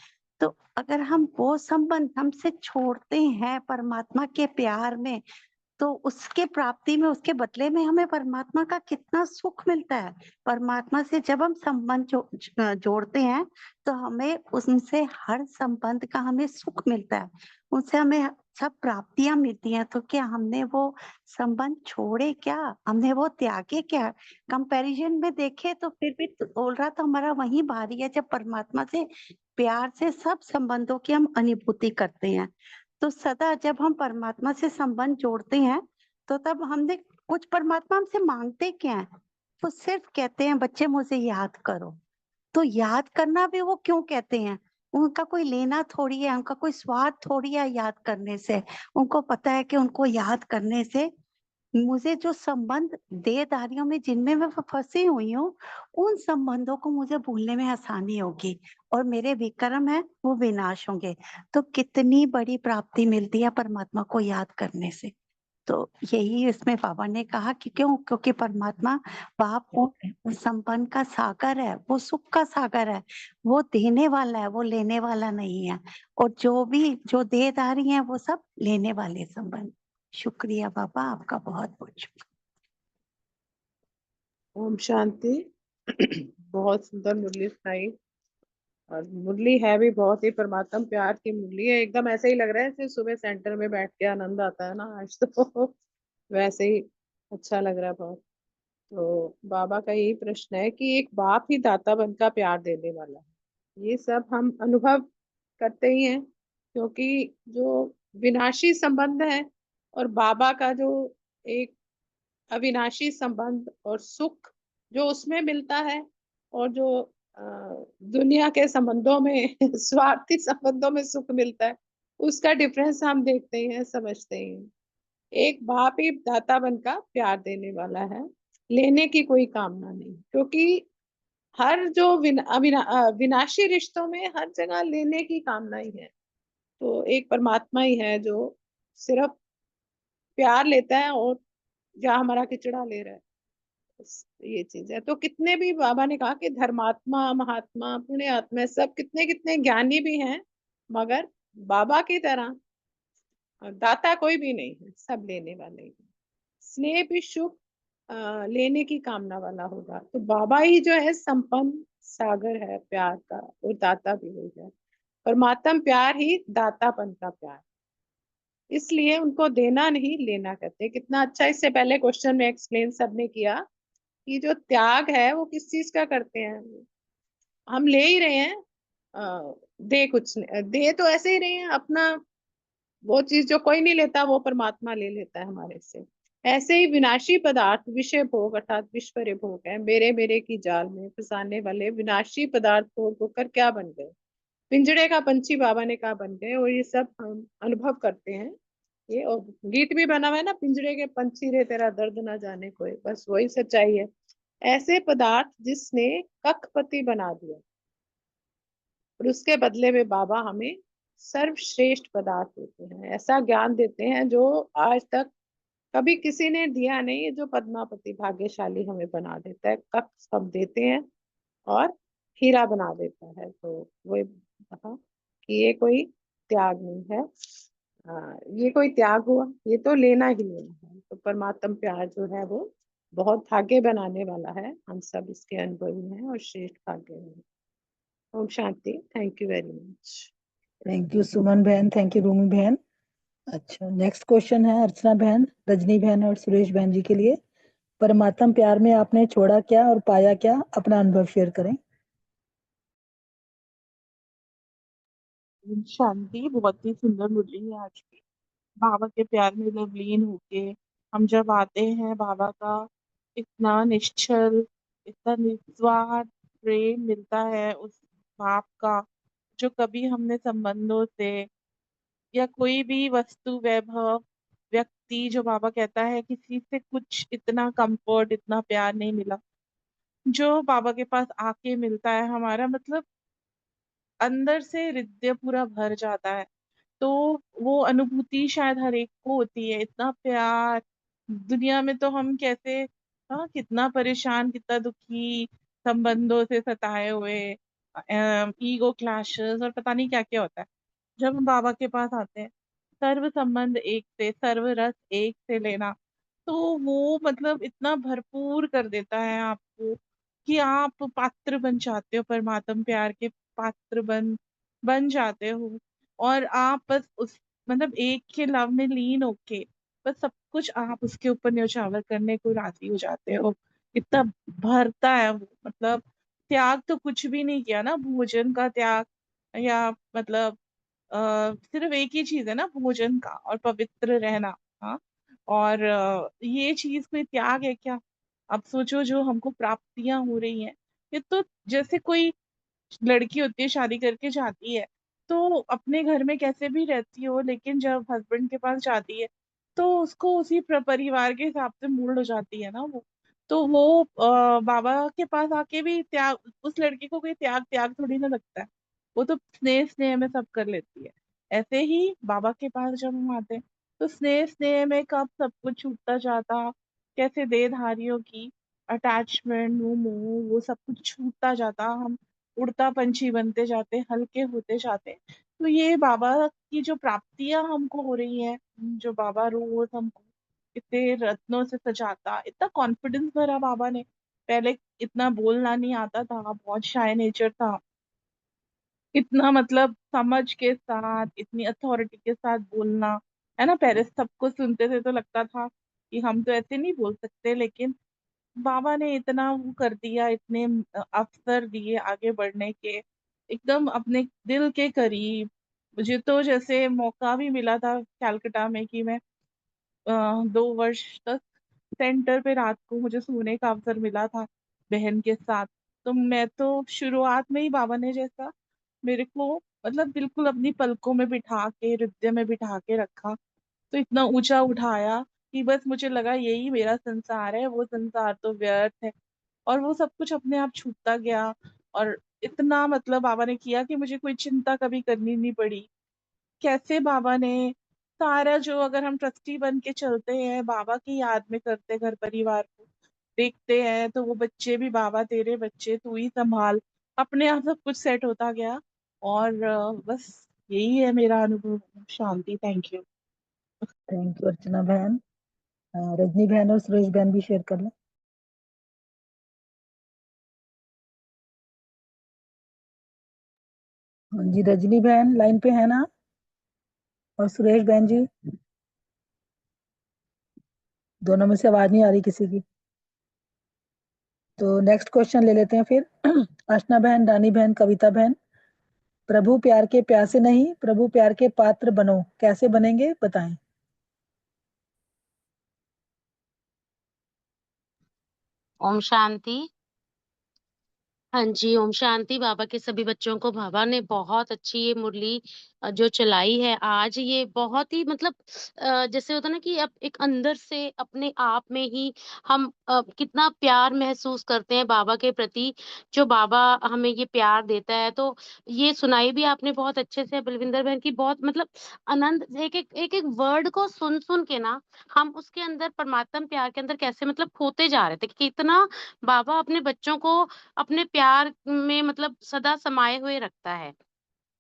तो अगर हम वो संबंध हमसे छोड़ते हैं परमात्मा के प्यार में, तो उसके प्राप्ति में, उसके बदले में हमें परमात्मा का कितना सुख मिलता है। परमात्मा से जब हम संबंध जोड़ते हैं, तो हमें उनसे हर संबंध का हमें सुख मिलता है, उनसे हमें सब प्राप्तियां मिलती हैं। तो क्या हमने वो संबंध छोड़े क्या? हमने वो त्यागे क्या? कंपैरिजन में देखे तो फिर भी बोल रहा था हमारा वही भारी है, जब परमात्मा से प्यार से सब संबंधों की हम अनुभूति करते हैं। तो सदा जब हम परमात्मा से संबंध जोड़ते हैं, तो तब हमने कुछ परमात्मा हमसे मांगते क्या है? वो सिर्फ कहते हैं बच्चे मुझे याद करो। तो याद करना भी वो क्यों कहते हैं? उनका कोई लेना थोड़ी है, उनका कोई स्वार्थ थोड़ी है याद करने से। उनको पता है कि उनको याद करने से मुझे जो संबंध देहधारियों में जिनमें मैं फंसी हुई हूँ, उन संबंधों को मुझे भूलने में आसानी होगी, और मेरे विक्रम है वो विनाश होंगे। तो कितनी बड़ी प्राप्ति मिलती है परमात्मा को याद करने से। तो यही इसमें बाबा ने कहा कि क्यों? क्योंकि परमात्मा बाप वो संपन्न का सागर है, वो सुख का सागर है, वो देने वाला है, वो लेने वाला नहीं है। और जो देहधारी है वो सब लेने वाले संबंध। शुक्रिया बाबा, आपका बहुत बहुत शुक्रिया। ओम शांति। बहुत सुंदर मुरली सुनाई, और मुरली है भी बहुत ही परमात्मा प्यार की मुरली है। एकदम ऐसे ही लग रहा है जैसे सुबह सेंटर में बैठ के आनंद आता है ना आज तो वैसे ही अच्छा लग रहा है बहुत। तो बाबा का यही प्रश्न है कि एक बाप ही दाता बनकर प्यार देने वाला है। ये सब हम अनुभव करते ही हैं, क्योंकि जो विनाशी संबंध है और बाबा का जो एक अविनाशी संबंध और सुख जो उसमें मिलता है, और जो दुनिया के संबंधों में स्वार्थी संबंधों में सुख मिलता है, उसका डिफरेंस हम देखते ही हैं, समझते ही हैं। एक बाप ही दाता बनकर प्यार देने वाला है, लेने की कोई कामना नहीं, क्योंकि हर जो विनाशी रिश्तों में हर जगह लेने की कामना ही है। तो एक परमात्मा ही है जो सिर्फ प्यार लेता है, और जहाँ हमारा किचड़ा ले रहा है, बस ये चीज है। तो कितने भी बाबा ने कहा कि धर्मात्मा, महात्मा, पुण्य आत्मा, सब कितने कितने ज्ञानी भी हैं, मगर बाबा की तरह दाता कोई भी नहीं है, सब लेने वाले ही हैं। स्नेह भी सुख लेने की कामना वाला होगा। तो बाबा ही जो है संपन्न सागर है प्यार का, और दाता भी हो जाए। परमात्मा प्यार ही दातापन का प्यार, इसलिए उनको देना नहीं लेना कहते हैं। कितना अच्छा इससे पहले क्वेश्चन में एक्सप्लेन सबने किया कि जो त्याग है वो किस चीज का करते हैं। हम ले ही रहे हैं, दे कुछ नहीं, दे तो ऐसे ही रहे हैं अपना। वो चीज जो कोई नहीं लेता वो परमात्मा ले लेता है हमारे से। ऐसे ही विनाशी पदार्थ विषय भोग अर्थात विश्वरे भोग है, मेरे मेरे की जाल में फंसाने वाले विनाशी पदार्थ भोग होकर क्या बन गए, पिंजड़े का पंछी बाबा ने कहा बन गए। और ये सब हम अनुभव करते हैं ये, और गीत भी बना हुआ है ना, पिंजरे के पंछी रे तेरा दर्द ना जाने कोई, बस वही सच्चाई है। ऐसे पदार्थ जिसने कखपति बना दिया, और उसके बदले में बाबा हमें सर्वश्रेष्ठ पदार्थ देते हैं, ऐसा ज्ञान देते हैं जो आज तक कभी किसी ने दिया नहीं, जो पद्मापति भाग्यशाली हमें बना देता है। कख सब देते हैं और हीरा बना देता है। तो वही कहा कि ये कोई त्याग नहीं है, ये कोई त्याग हुआ, ये तो लेना ही लेना है। तो परमात्म प्यार जो है वो बहुत भाग्य बनाने वाला है, हम सब इसके अनुभवी हैं और श्रेष्ठ भाग्य हैं। ओम शांति। Thank you very much. Thank you Suman बहन, थैंक यू रूमी बहन। अच्छा, नेक्स्ट क्वेश्चन है अर्चना बहन, रजनी बहन और सुरेश बहन जी के लिए। परमात्म प्यार में आपने छोड़ा क्या और पाया क्या, अपना अनुभव शेयर करें। शांति। बहुत ही सुंदर मुरली है आज की। बाबा के प्यार में लवलीन होके हम जब आते हैं, बाबा का इतना निश्चल, इतना निस्वार्थ प्रेम मिलता है उस बाप का, जो कभी हमने संबंधों से या कोई भी वस्तु वैभव व्यक्ति, जो बाबा कहता है किसी से कुछ इतना कंफर्ट, इतना प्यार नहीं मिला जो बाबा के पास आके मिलता है। हमारा मतलब अंदर से हृदय पूरा भर जाता है। तो वो अनुभूति शायद हर एक को होती है, इतना प्यार। दुनिया में तो हम कैसे, हाँ, कितना परेशान, कितना दुखी, संबंधों से सताए हुए, ईगो क्लैशेस और पता नहीं क्या क्या होता है। जब हम बाबा के पास आते हैं, सर्व संबंध एक से, सर्व रस एक से लेना, तो वो मतलब इतना भरपूर कर देता है आपको कि आप पात्र बन जाते हो, परमात्म प्यार के पात्र बन जाते हो। और आप बस उस मतलब एक के लव में लीन होके बस सब कुछ आप उसके ऊपर न्यौछावर करने को राजी हो जाते हो। इतना भरता है वो, मतलब त्याग तो कुछ भी नहीं किया ना, भोजन का त्याग, या मतलब सिर्फ एक ही चीज है ना, भोजन का और पवित्र रहना। हाँ, और ये चीज कोई त्याग है क्या? अब सोचो, जो हमको प्राप्तियां हो रही हैं, ये तो जैसे कोई लड़की होती है, शादी करके जाती है, तो अपने घर में कैसे भी रहती हो, लेकिन जब हस्बैंड के पास जाती है तो उसको उसी परिवार के हिसाब से मोल्ड हो जाती है ना वो। तो वो बाबा के पास आके भी त्याग, उस लड़की को कोई त्याग त्याग थोड़ी ना लगता है, वो तो स्नेह स्नेह में सब कर लेती है। ऐसे ही बाबा के पास जब हम आते हैं, तो स्नेह स्नेह में कब सब कुछ छूटता जाता, कैसे देहधारियों की अटैचमेंट, मोह, वो सब कुछ छूटता जाता, हम उड़ता पंछी बनते जाते, हल्के होते जाते। तो ये बाबा की जो प्राप्तियां हमको हो रही है, जो बाबा रोज हमको इतने रत्नों से सजाता, इतना कॉन्फिडेंस भरा बाबा ने। पहले इतना बोलना नहीं आता था, बहुत शाय नेचर था, इतना मतलब समझ के साथ, इतनी अथॉरिटी के साथ बोलना, है ना। पहले सबको सुनते थे तो लगता था कि हम तो ऐसे नहीं बोल सकते, लेकिन बाबा ने इतना वो कर दिया, इतने अवसर दिए आगे बढ़ने के, एकदम अपने दिल के करीब। मुझे तो जैसे मौका भी मिला था कलकत्ता में कि मैं 2 वर्ष तक सेंटर पे रात को मुझे सोने का अवसर मिला था बहन के साथ। तो मैं तो शुरुआत में ही बाबा ने जैसा मेरे को मतलब बिल्कुल अपनी पलकों में बिठा के, हृदय में बिठा के रखा, तो इतना ऊंचा उठाया कि बस मुझे लगा यही मेरा संसार है, वो संसार तो व्यर्थ है। और वो सब कुछ अपने आप छूटता गया। और इतना मतलब बाबा ने किया कि मुझे कोई चिंता कभी करनी नहीं पड़ी। कैसे बाबा ने सारा जो, अगर हम ट्रस्टी बन के चलते हैं, बाबा की याद में करते घर परिवार को देखते हैं, तो वो बच्चे भी बाबा तेरे बच्चे तू ही संभाल, अपने आप सब कुछ सेट होता गया। और बस यही है मेरा अनुभव। शांति। Thank you. Thank you Archana बहन। रजनी बहन और सुरेश बहन भी शेयर कर लें। हाँ जी, रजनी बहन लाइन पे है ना, और सुरेश बहन जी, दोनों में से आवाज नहीं आ रही किसी की। तो नेक्स्ट क्वेश्चन ले लेते हैं फिर। अर्चना बहन, रानी बहन, कविता बहन, प्रभु प्यार के प्यासे नहीं, प्रभु प्यार के पात्र बनो, कैसे बनेंगे बताएं। ओम शांति। हाँ जी, ओम शांति। बाबा के सभी बच्चों को बाबा ने बहुत अच्छी ये मुरली जो चलाई है आज, ये बहुत ही मतलब जैसे होता है ना कि अब एक अंदर से अपने आप में ही हम कितना प्यार महसूस करते हैं बाबा के प्रति, जो बाबा हमें ये प्यार देता है। तो ये सुनाई भी आपने बहुत अच्छे से बलविंदर बहन की, बहुत मतलब आनंद, एक एक वर्ड को सुन सुन के ना हम उसके अंदर परमात्मा प्यार के अंदर कैसे मतलब खोते जा रहे थे कि कितना बाबा अपने बच्चों को अपने प्यार में मतलब सदा समाये हुए रखता है।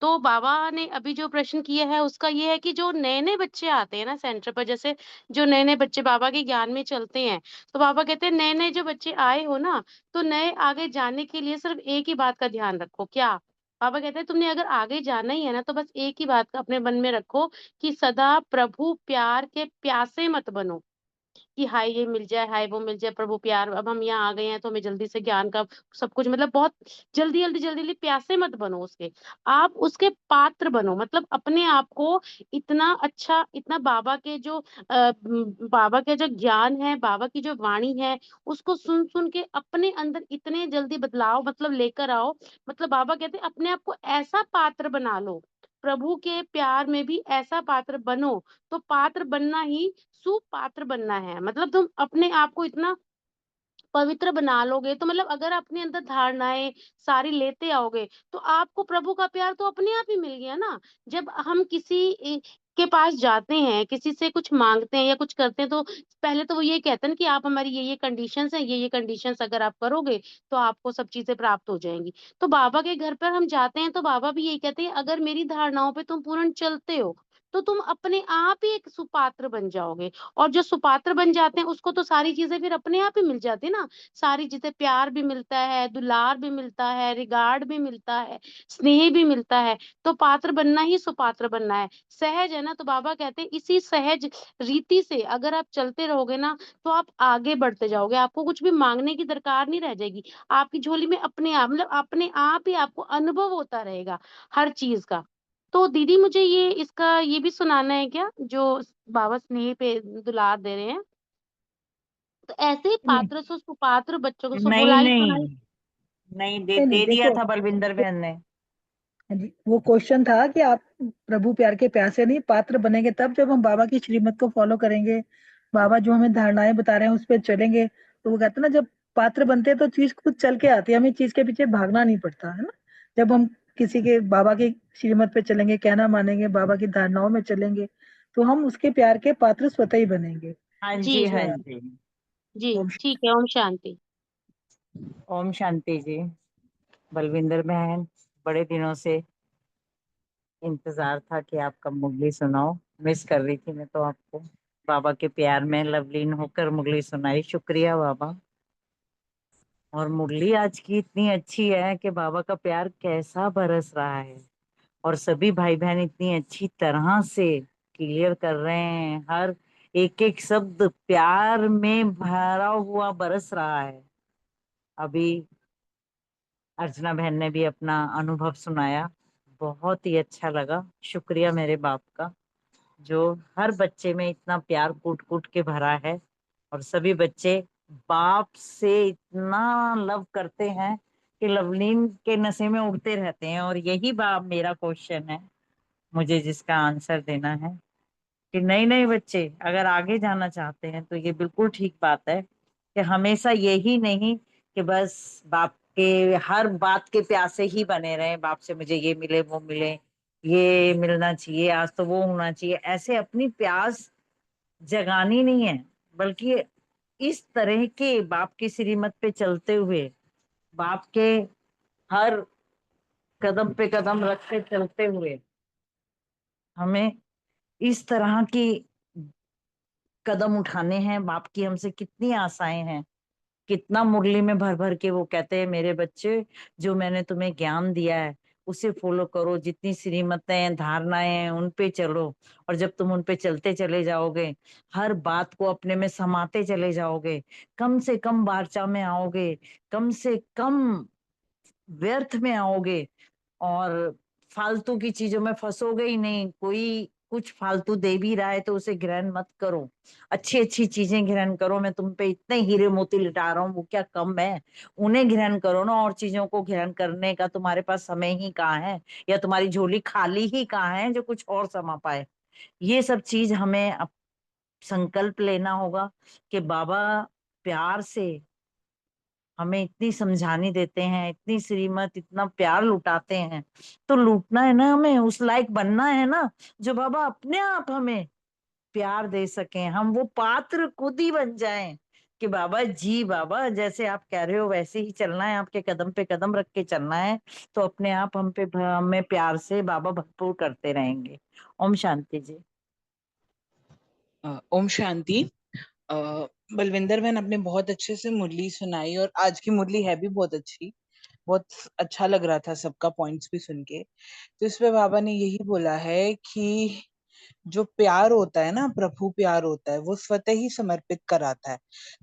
तो बाबा ने अभी जो प्रश्न किया है उसका ये है कि जो नए-नए बच्चे आते हैं ना सेंटर पर, जैसे जो नए-नए बच्चे बाबा के ज्ञान में चलते हैं, तो बाबा कहते हैं नए-नए जो बच्चे आए हो ना, तो नए आगे जाने के लिए सिर्फ एक ही बात का ध्यान रखो। क्या? बाबा कहते हैं तुमने अगर आगे जाना ही है ना, तो बस एक ही बात का अपने मन में रखो कि सदा प्रभु प्यार के प्यासे मत बनो। कि हाय ये मिल जाए, हाय वो मिल जाए, प्रभु प्यार, अब हम यहाँ आ गए हैं तो हमें जल्दी से ज्ञान का सब कुछ मतलब बहुत जल्दी-जल्दी प्यासे मत बनो उसके। आप उसके पात्र बनो, मतलब अपने आप को इतना अच्छा, इतना बाबा के जो बाबा के जो ज्ञान है, बाबा की जो वाणी है, उसको सुन-सुन के अपने अंदर इतने जल्दी बदलाव मतलब लेकर आओ। मतलब बाबा कहते हैं अपने आप को ऐसा पात्र बना लो, प्रभु के प्यार में भी ऐसा पात्र बनो। तो पात्र बनना ही सुपात्र बनना है। मतलब तुम अपने आप को इतना पवित्र बना लोगे, तो मतलब अगर अपने अंदर धारणाएँ सारी लेते आओगे, तो आपको प्रभु का प्यार तो अपने आप ही मिल गया ना। जब हम किसी के पास जाते हैं, किसी से कुछ माँगते हैं या कुछ करते हैं, तो पहले तो वो ये कहते हैं ना कि आप हमारी ये कंडीशंस हैं, ये कंडीशंस अगर आप करोगे, तो आपको सब चीज़ें प्राप्त हो जाएँगी। तो बाबा के घर पर हम जाते हैं, तो बाबा भी यही कहते हैं, अगर मेरी धारणाओं पे तुम पूर्ण चलते हो, तो तुम अपने आप ही एक सुपात्र बन जाओगे। और जो सुपात्र बन जाते हैं, उसको तो सारी चीज़ें फिर अपने आप ही मिल जाती है ना। सारी चीज़ें, प्यार भी मिलता है, दुलार भी मिलता है, रिगार्ड भी मिलता है, स्नेह भी मिलता है। तो पात्र बनना ही सुपात्र बनना है। सहज है ना, तो बाबा कहते हैं इसी सहज रीति से अगर आप चलते रहोगे ना, तो आप आगे बढ़ते जाओगे। आपको कुछ भी माँगने की दरकार नहीं रह जाएगी। आपकी झोली में अपने आप मतलब अपने आप ही आपको अनुभव होता रहेगा हर चीज़ का। तो दीदी मुझे ये इसका ये भी सुनाना है क्या, जो बाबा स्नेह पे दुलार दे रहे हैं? तो ऐसे ही नहीं पात्र से सुपात्र बच्चों को नहीं बुलाई नहीं सुनाई। नहीं, दे नहीं नहीं, दे दिया देखो, था बलविंदर बहन ने। हाँ जी, वो क्वेश्चन था कि आप प्रभु प्यार के प्यासे नहीं, पात्र बनेंगे तब जब हम बाबा की श्रीमत को फॉलो करेंगे, बाबा जो हमें धारणाएं बता रहे हैं उस पर चलेंगे। तो वो कहते हैं ना, जब पात्र बनते हैं तो चीज खुद चल के आती है, हमें चीज के पीछे भागना नहीं पड़ता है ना। जब हम किसी के बाबा की श्रीमत पे चलेंगे, कहना मानेंगे, बाबा की धारणाओं में चलेंगे, तो हम उसके प्यार के पात्र स्वतः ही बनेंगे। हाँ जी, जी, हाँ अच्छा, जी। जी, ओम ठीक है, ओम शांति। ओम शांति जी। बलविंदर बहन, बड़े दिनों से इंतजार था कि आपका मुरली सुनाओ। मिस कर रही थी मैं तो आपको। बाबा के प्यार में लवलीन होकर मुरली सुनाई, शुक्रिया बाबा। और मुरली आज की इतनी अच्छी है कि बाबा का प्यार कैसा बरस रहा है, और सभी भाई बहन इतनी अच्छी तरह से क्लियर कर रहे हैं। हर एक एक शब्द प्यार में भरा हुआ बरस रहा है। अभी अर्चना बहन ने भी अपना अनुभव सुनाया, बहुत ही अच्छा लगा। शुक्रिया मेरे बाप का, जो हर बच्चे में इतना प्यार कूट कूट के भरा है। और सभी बच्चे बाप से इतना लव करते हैं कि लवलीन के नशे में उड़ते रहते हैं। और यही बाप मेरा क्वेश्चन है, मुझे जिसका आंसर देना है कि नहीं नहीं बच्चे, अगर आगे जाना चाहते हैं तो ये बिल्कुल ठीक बात है कि हमेशा यही नहीं कि बस बाप के हर बात के प्यासे ही बने रहें, बाप से मुझे ये मिले वो मिले, ये मिलना चाहिए, आज तो वो होना चाहिए। ऐसे अपनी प्यास जगानी नहीं है, बल्कि इस तरह के बाप की श्रीमत पे चलते हुए, बाप के हर कदम पे कदम रख के चलते हुए हमें इस तरह की कदम उठाने हैं। बाप की हमसे कितनी आशाएं हैं, कितना मुरली में भर भर के वो कहते हैं, मेरे बच्चे जो मैंने तुम्हें ज्ञान दिया है उसे फॉलो करो, जितनी श्रीमतें धारणाएं हैं उन पे चलो। और जब तुम उन पे चलते चले जाओगे, हर बात को अपने में समाते चले जाओगे, कम से कम वार्ता में आओगे, कम से कम व्यर्थ में आओगे, और फालतू की चीजों में फंसोगे ही नहीं। कोई कुछ फालतू दे भी रहा है तो उसे ग्रहण मत करो, अच्छी अच्छी चीजें ग्रहण करो। मैं तुम पे इतने हीरे मोती लिटा रहा हूँ, वो क्या कम है? उन्हें ग्रहण करो ना, और चीजों को ग्रहण करने का तुम्हारे पास समय ही कहाँ है, या तुम्हारी झोली खाली ही कहाँ है जो कुछ और समा पाए। ये सब चीज हमें अब संकल्प लेना होगा कि बाबा प्यार से हमें इतनी समझानी देते हैं, इतनी श्रीमत, इतना प्यार लुटाते हैं, तो लूटना है ना, हमें उस लायक बनना है ना जो बाबा अपने आप हमें प्यार दे सकें। हम वो पात्र खुद ही बन जाएं कि बाबा जी, बाबा जैसे आप कह रहे हो वैसे ही चलना है, आपके कदम पे कदम रख के चलना है, तो अपने आप हमें प्यार से बाबा भरपूर करते रहेंगे। ओम शांति जी। ओम शांति। अ, बलविंदर बहन आपने बहुत अच्छे से मुरली सुनाई, और आज की मुरली है भी बहुत अच्छी। बहुत अच्छा लग रहा था सबका पॉइंट्स भी सुन के। तो इसमें बाबा ने यही बोला है कि जो प्यार होता है ना, प्रभु प्यार होता है, वो स्वतः ही समर्पित कराता है।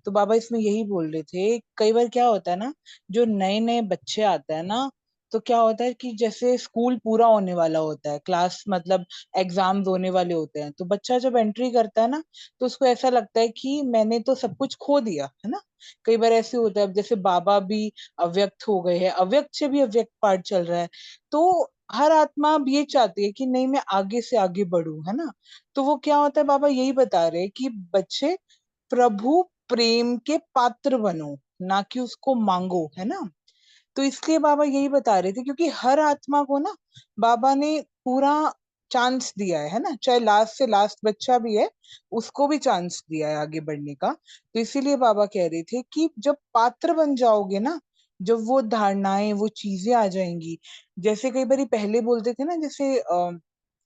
तो बाबा इसमें यही बोल रहे थे, कई बार क्या होता है ना, जो नए नए बच्चे आते हैं ना, तो क्या होता है कि जैसे स्कूल पूरा होने वाला होता है, क्लास मतलब एग्जाम्स होने वाले होते हैं, तो बच्चा जब एंट्री करता है ना, तो उसको ऐसा लगता है कि मैंने तो सब कुछ खो दिया है ना। कई बार ऐसे होता है, अब जैसे बाबा भी अव्यक्त हो गए हैं, अव्यक्त से भी अव्यक्त पार्ट चल रहा है, तो हर आत्मा अब ये चाहती है कि नहीं मैं आगे से आगे बढ़ूं, है ना। तो वो क्या होता है, बाबा यही बता रहे हैं कि बच्चे प्रभु प्रेम के पात्र बनो, ना कि उसको मांगो, है ना। तो इसलिए बाबा यही बता रहे थे, क्योंकि हर आत्मा को ना बाबा ने पूरा चांस दिया है ना, चाहे लास्ट से लास्ट बच्चा भी है उसको भी चांस दिया है आगे बढ़ने का। तो इसीलिए बाबा कह रहे थे कि जब पात्र बन जाओगे ना, जब वो धारणाएं वो चीजें आ जाएंगी, जैसे कई बार पहले बोलते थे ना, जैसे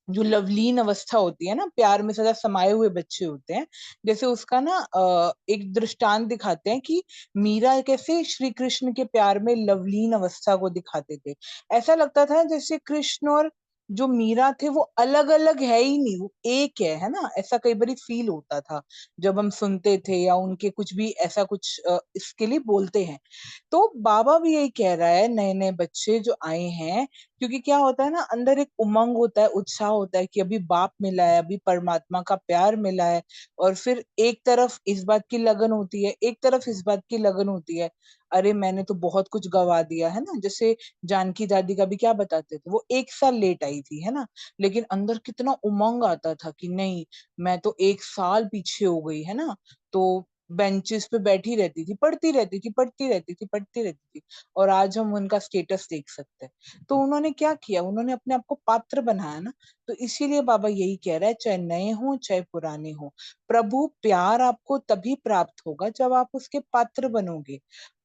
जो लवलीन अवस्था होती है ना, प्यार में सदा समाये हुए बच्चे होते हैं, जैसे उसका ना एक दृष्टांत दिखाते हैं कि मीरा कैसे श्री कृष्ण के प्यार में लवलीन अवस्था को दिखाते थे। ऐसा लगता था जैसे कृष्ण और जो मीरा थे वो अलग अलग है ही नहीं, वो एक है ना। ऐसा कई बार फील होता था जब हम सुनते थे, या उनके कुछ भी ऐसा कुछ इसके लिए बोलते हैं। तो बाबा भी यही कह रहा है, नए नए बच्चे जो आए हैं, क्योंकि क्या होता है ना, अंदर एक उमंग होता है, उत्साह होता है कि अभी बाप मिला है, अभी परमात्मा का प्यार मिला है। और फिर एक तरफ इस बात की लगन होती है, एक तरफ इस बात की लगन होती है, अरे मैंने तो बहुत कुछ गवा दिया है ना। जैसे जानकी दादी का भी क्या बताते थे, वो 1 साल लेट आई थी, है ना, लेकिन अंदर कितना उमंग आता था कि नहीं, मैं तो 1 साल पीछे हो गई, है ना। तो बेंचेस पे बैठी रहती थी, पढ़ती रहती थी, पढ़ती रहती थी, पढ़ती रहती थी, और आज हम उनका स्टेटस देख सकते हैं। तो उन्होंने क्या किया, उन्होंने अपने आप को पात्र बनाया ना। तो इसीलिए बाबा यही कह रहा है, चाहे नए हो चाहे पुराने हो, प्रभु प्यार आपको तभी प्राप्त होगा जब आप उसके पात्र बनोगे।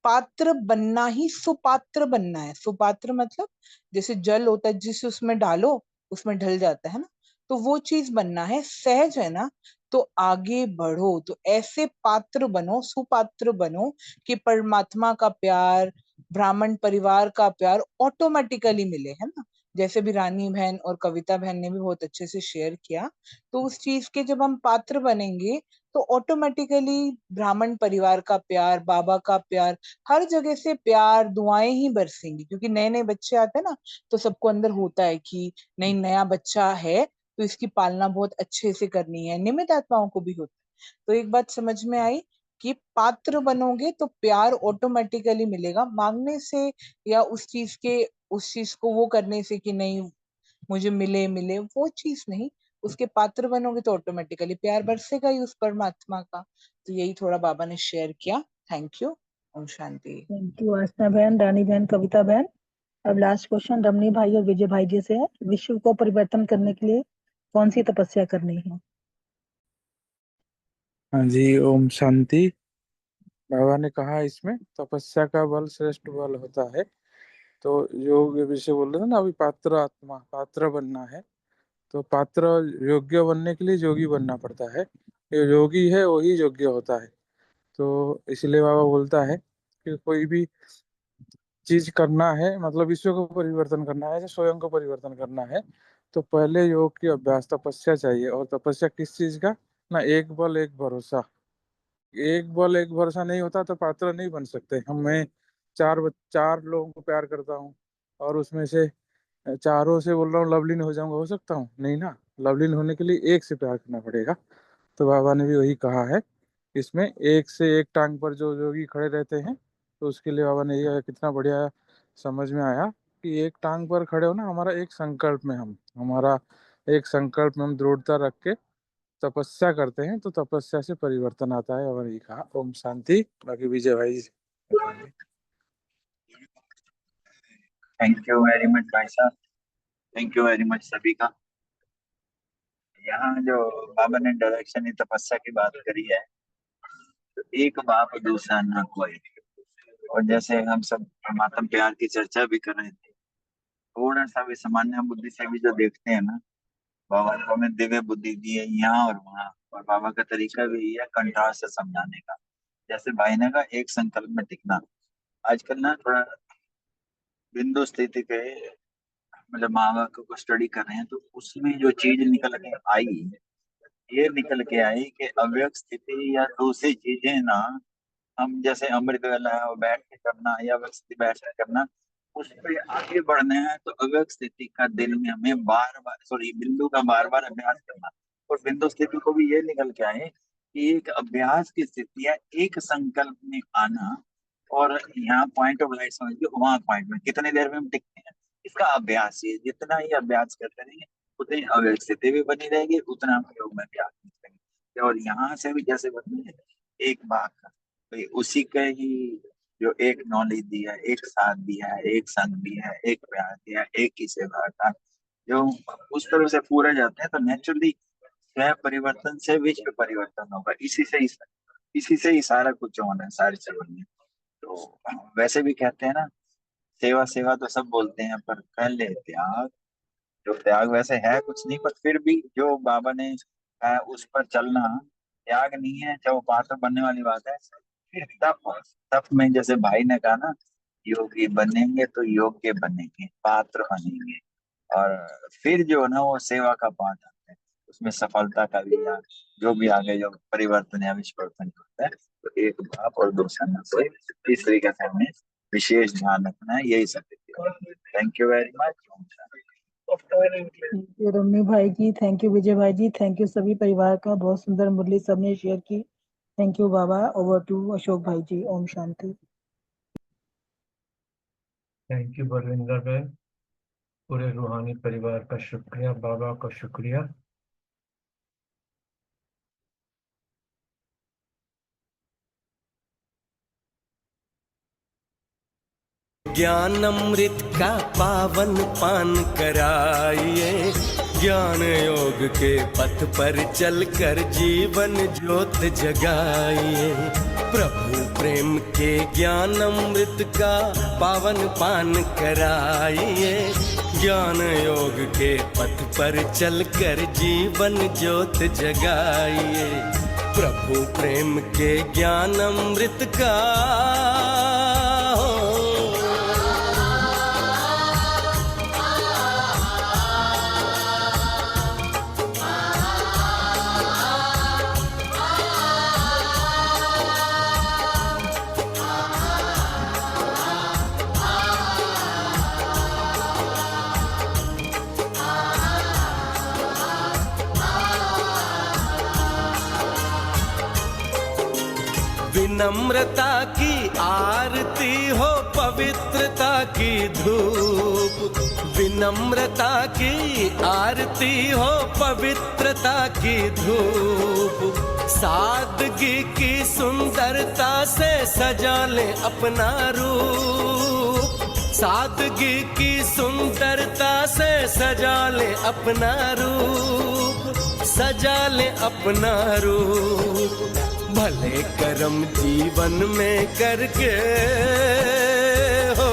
पात्र बनना ही सुपात्र बनना है। सुपात्र मतलब जैसे जल होता है, जिसे उसमें डालो उसमें ढल जाता है ना, तो वो चीज बनना है। सहज है ना, तो आगे बढ़ो, तो ऐसे पात्र बनो, सुपात्र बनो कि परमात्मा का प्यार, ब्राह्मण परिवार का प्यार ऑटोमेटिकली मिले, है ना। जैसे भी रानी बहन और कविता बहन ने भी बहुत अच्छे से शेयर किया, तो उस चीज के जब हम पात्र बनेंगे तो ऑटोमेटिकली ब्राह्मण परिवार का प्यार, बाबा का प्यार, हर जगह से प्यार, दुआएं ही बरसेंगी। क्योंकि नए नए बच्चे आते हैं ना, तो सबको अंदर होता है कि नहीं, नया बच्चा है तो इसकी पालना बहुत अच्छे से करनी है। निमित्त आत्माओं को भी होता है। तो एक बात समझ में आई कि पात्र बनोगे तो प्यार ऑटोमेटिकली मिलेगा, मांगने से या उस चीज को वो करने से कि नहीं मुझे मिले मिले, वो चीज नहीं, उसके पात्र बनोगे तो ऑटोमेटिकली प्यार बरसेगा ही उस परमात्मा का। तो यही थोड़ा बाबा ने शेयर किया। Thank you. ओम शांति। थैंक यू आस्था बहन, रानी बहन, कविता बहन। अब लास्ट क्वेश्चन रमनी भाई और विजय भाई जी से है। विश्व को परिवर्तन करने के लिए कौन सी तपस्या करनी है? हाँ जी, ओम शांति। बाबा ने कहा इसमें तपस्या का बल श्रेष्ठ बल होता है। तो योग विषय बोल रहे थे ना अभी, पात्र बनना है। तो पात्र योग्य बनने के लिए योगी बनना पड़ता है। जो योगी है वही योग्य होता है। तो इसलिए बाबा बोलता है कि कोई भी चीज करना है, मतलब विश्व को परिवर्तन करना है, स्वयं को परिवर्तन करना है, तो पहले योग की अभ्यास तपस्या चाहिए। और तपस्या किस चीज का ना, एक बल एक भरोसा। एक बल एक भरोसा नहीं होता तो पात्र नहीं बन सकते। मैं चार लोगों को प्यार करता हूँ और उसमें से चारों से बोल रहा हूँ लवलीन हो जाऊंगा, हो सकता हूँ नहीं ना। लवलीन होने के लिए एक से प्यार करना पड़ेगा। तो बाबा ने भी वही कहा है इसमें, एक से एक टांग पर जो योगी खड़े रहते हैं। तो उसके लिए बाबा ने ये कितना बढ़िया समझ में आया कि एक टांग पर खड़े हो ना, हमारा एक संकल्प में हम दृढ़ता रख के तपस्या करते हैं, तो तपस्या से परिवर्तन आता है। और ये कहा। ओम शांति। बाकी विजय भाई जी बताएंगे। थैंक यू वेरी मच भाई साहब, थैंक यू वेरी मच सभी का। यहाँ जो बाबा ने डायरेक्शन तपस्या की बात करी है, तो एक बाप दूसरा ना कोई। और जैसे हम सब परमात्मा प्यार की चर्चा भी कर रहे थे, थोड़ा सा भी सामान्य बुद्धि से भी जो देखते हैं ना, बाबा ने हमें दिव्य बुद्धि दी है यहाँ और वहाँ। और बाबा का तरीका भी है कंट्रास्ट से समझाने का। जैसे भाई ने कहा एक संकल्प में टिकना। आजकल ना थोड़ा बिंदु स्थिति के मतलब माँ बाप को स्टडी कर रहे हैं, तो उसमें जो चीज निकल के आई, ये निकल के आई कि अव्यक्त स्थिति या दूसरी चीजें ना, हम जैसे अमृत वेला बैठ के करना या अव्यक्त स्थिति बैठ के करना, उस पर आगे बढ़ने हैं तो अव्यक्त स्थिति का दिन में हमें बिंदु का बार बार अभ्यास करना। और बिंदु स्थिति को भी ये निकल के आए कि एक अभ्यास की स्थिति है, एक संकल्प में आना। और यहाँ पॉइंट ऑफ लाइट समझिए, वहां पॉइंट में कितनी देर में हम टिकते हैं, इसका अभ्यास ही। जितना ही अभ्यास करते रहेंगे उतनी अव्यक्त स्थिति भी बनी रहेगी, उतना हम योग में भी आगे बढ़ेंगे। और यहाँ से भी जैसे बनी एक बात, तो उसी का ही जो एक नॉलेज दिया, एक साथ दिया है, एक संग दिया है, एक प्यार दिया है, एक ही सेवा का, जो उस तरह से पूरे जाते हैं तो नेचुरली स्वयं परिवर्तन से विश्व परिवर्तन होगा। इसी से ही सारा कुछ होना है, सारी चीजें। तो वैसे भी कहते हैं ना, सेवा सेवा तो सब बोलते हैं, पर पहले त्याग। जो त्याग वैसे है कुछ नहीं, पर फिर भी जो बाबा ने उस पर चलना त्याग नहीं है, चाहे वो पात्र बनने वाली बात है। फिर तप में जैसे भाई ने कहा ना, योगी बनेंगे तो योग्य बनेंगे, पात्र बनेंगे। और फिर जो ना वो सेवा का पाठ आता है, उसमें सफलता का भी या जो भी आगे जो परिवर्तन या विश्व परिवर्तन होता है, तो एक बाप और दूसरा ना कोई, इस तरीके से हमें विशेष ध्यान रखना है। यही सब। Thank you very much. Thank you Ramani भाई जी, थैंक यू विजय भाई जी, थैंक यू सभी परिवार का। बहुत सुंदर मुरली सबने शेयर की। थैंक यू बाबा। ओवर टू अशोक भाई जी। ओम शांति। थैंक यू बलविंदर बहन। पूरे रूहानी परिवार का शुक्रिया, बाबा का शुक्रिया। ज्ञान अमृत का पावन पान कराइए, ज्ञान योग के पथ पर चलकर जीवन ज्योत जगाइए। प्रभु प्रेम के ज्ञान अमृत का पावन पान कराइए, ज्ञान योग के पथ पर चलकर जीवन ज्योत जगाइए। प्रभु प्रेम के ज्ञान अमृत का विनम्रता की आरती हो पवित्रता की धूप, विनम्रता की आरती हो पवित्रता की धूप, सादगी की सुंदरता से सजा ले अपना रूप, सादगी की सुंदरता से सजा ले अपना रूप, सजा ले अपना रूप, भले कर्म जीवन में करके हो,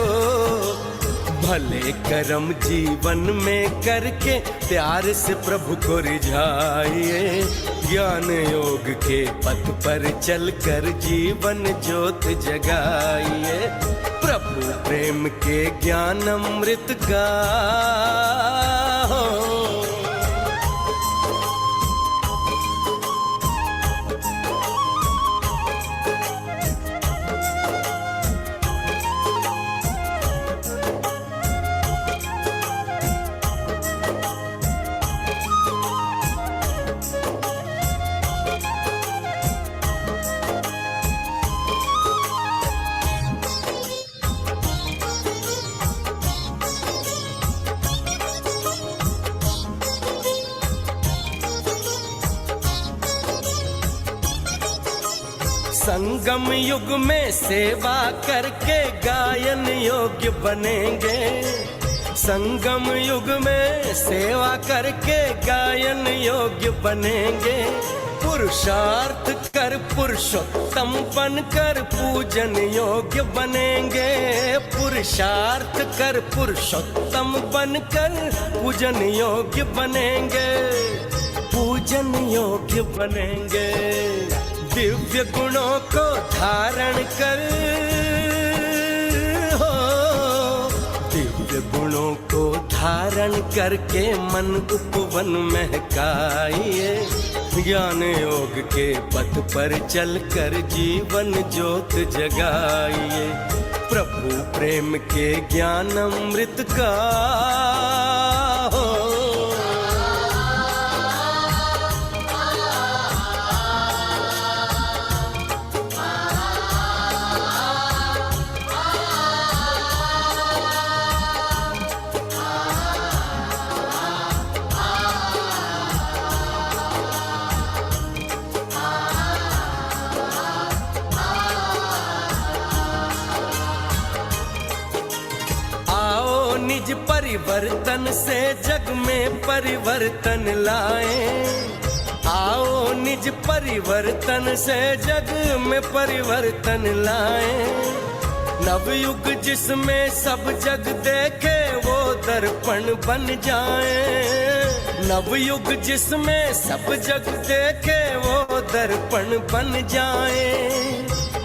भले कर्म जीवन में करके प्यार से प्रभु को रिझाइए, ज्ञान योग के पथ पर चलकर जीवन ज्योत जगाइए, प्रभु प्रेम के ज्ञान अमृत का हो। संगम युग में सेवा करके गायन योग्य बनेंगे, संगम युग में सेवा करके गायन योग्य बनेंगे, पुरुषार्थ कर पुरुषोत्तम बनकर पूजन योग्य बनेंगे, पुरुषार्थ कर पुरुषोत्तम बनकर पूजन योग्य बनेंगे, पूजन योग्य बनेंगे, दिव्य गुणों को धारण कर हो, दिव्य गुणों को धारण करके मन उपवन महकाइए, ज्ञान योग के पथ पर चलकर जीवन ज्योत जगाइए, प्रभु प्रेम के ज्ञान अमृत का हो। निज परिवर्तन से जग में परिवर्तन लाएं, आओ निज परिवर्तन से जग में परिवर्तन लाएं, नवयुग जिसमें सब जग देखे वो दर्पण बन जाए, नवयुग जिसमें सब जग देखे वो दर्पण बन जाए,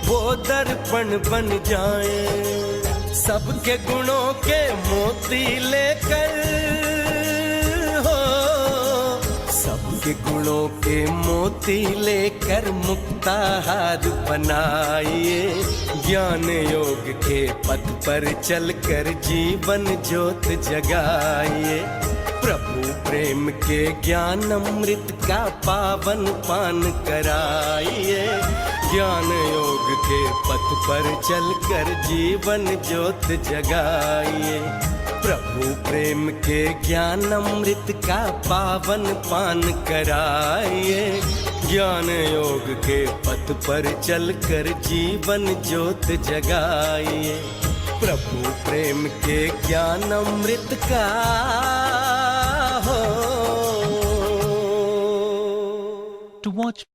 वो दर्पण बन जाए, सबके गुणों के मोती लेकर हो, सबके गुणों के मोती लेकर मुक्ताहार बनाइए, ज्ञान योग के पथ पर चलकर जीवन ज्योत जगाइए, प्रभु प्रेम के ज्ञान अमृत का पावन पान कराइए, ज्ञान योग के पथ पर चलकर जीवन ज्योत जगाइए, प्रभु प्रेम के ज्ञान अमृत का पावन पान कराइए, ज्ञान योग के पथ पर चलकर जीवन ज्योत जगाइए, प्रभु प्रेम के ज्ञान अमृत का हो। To watch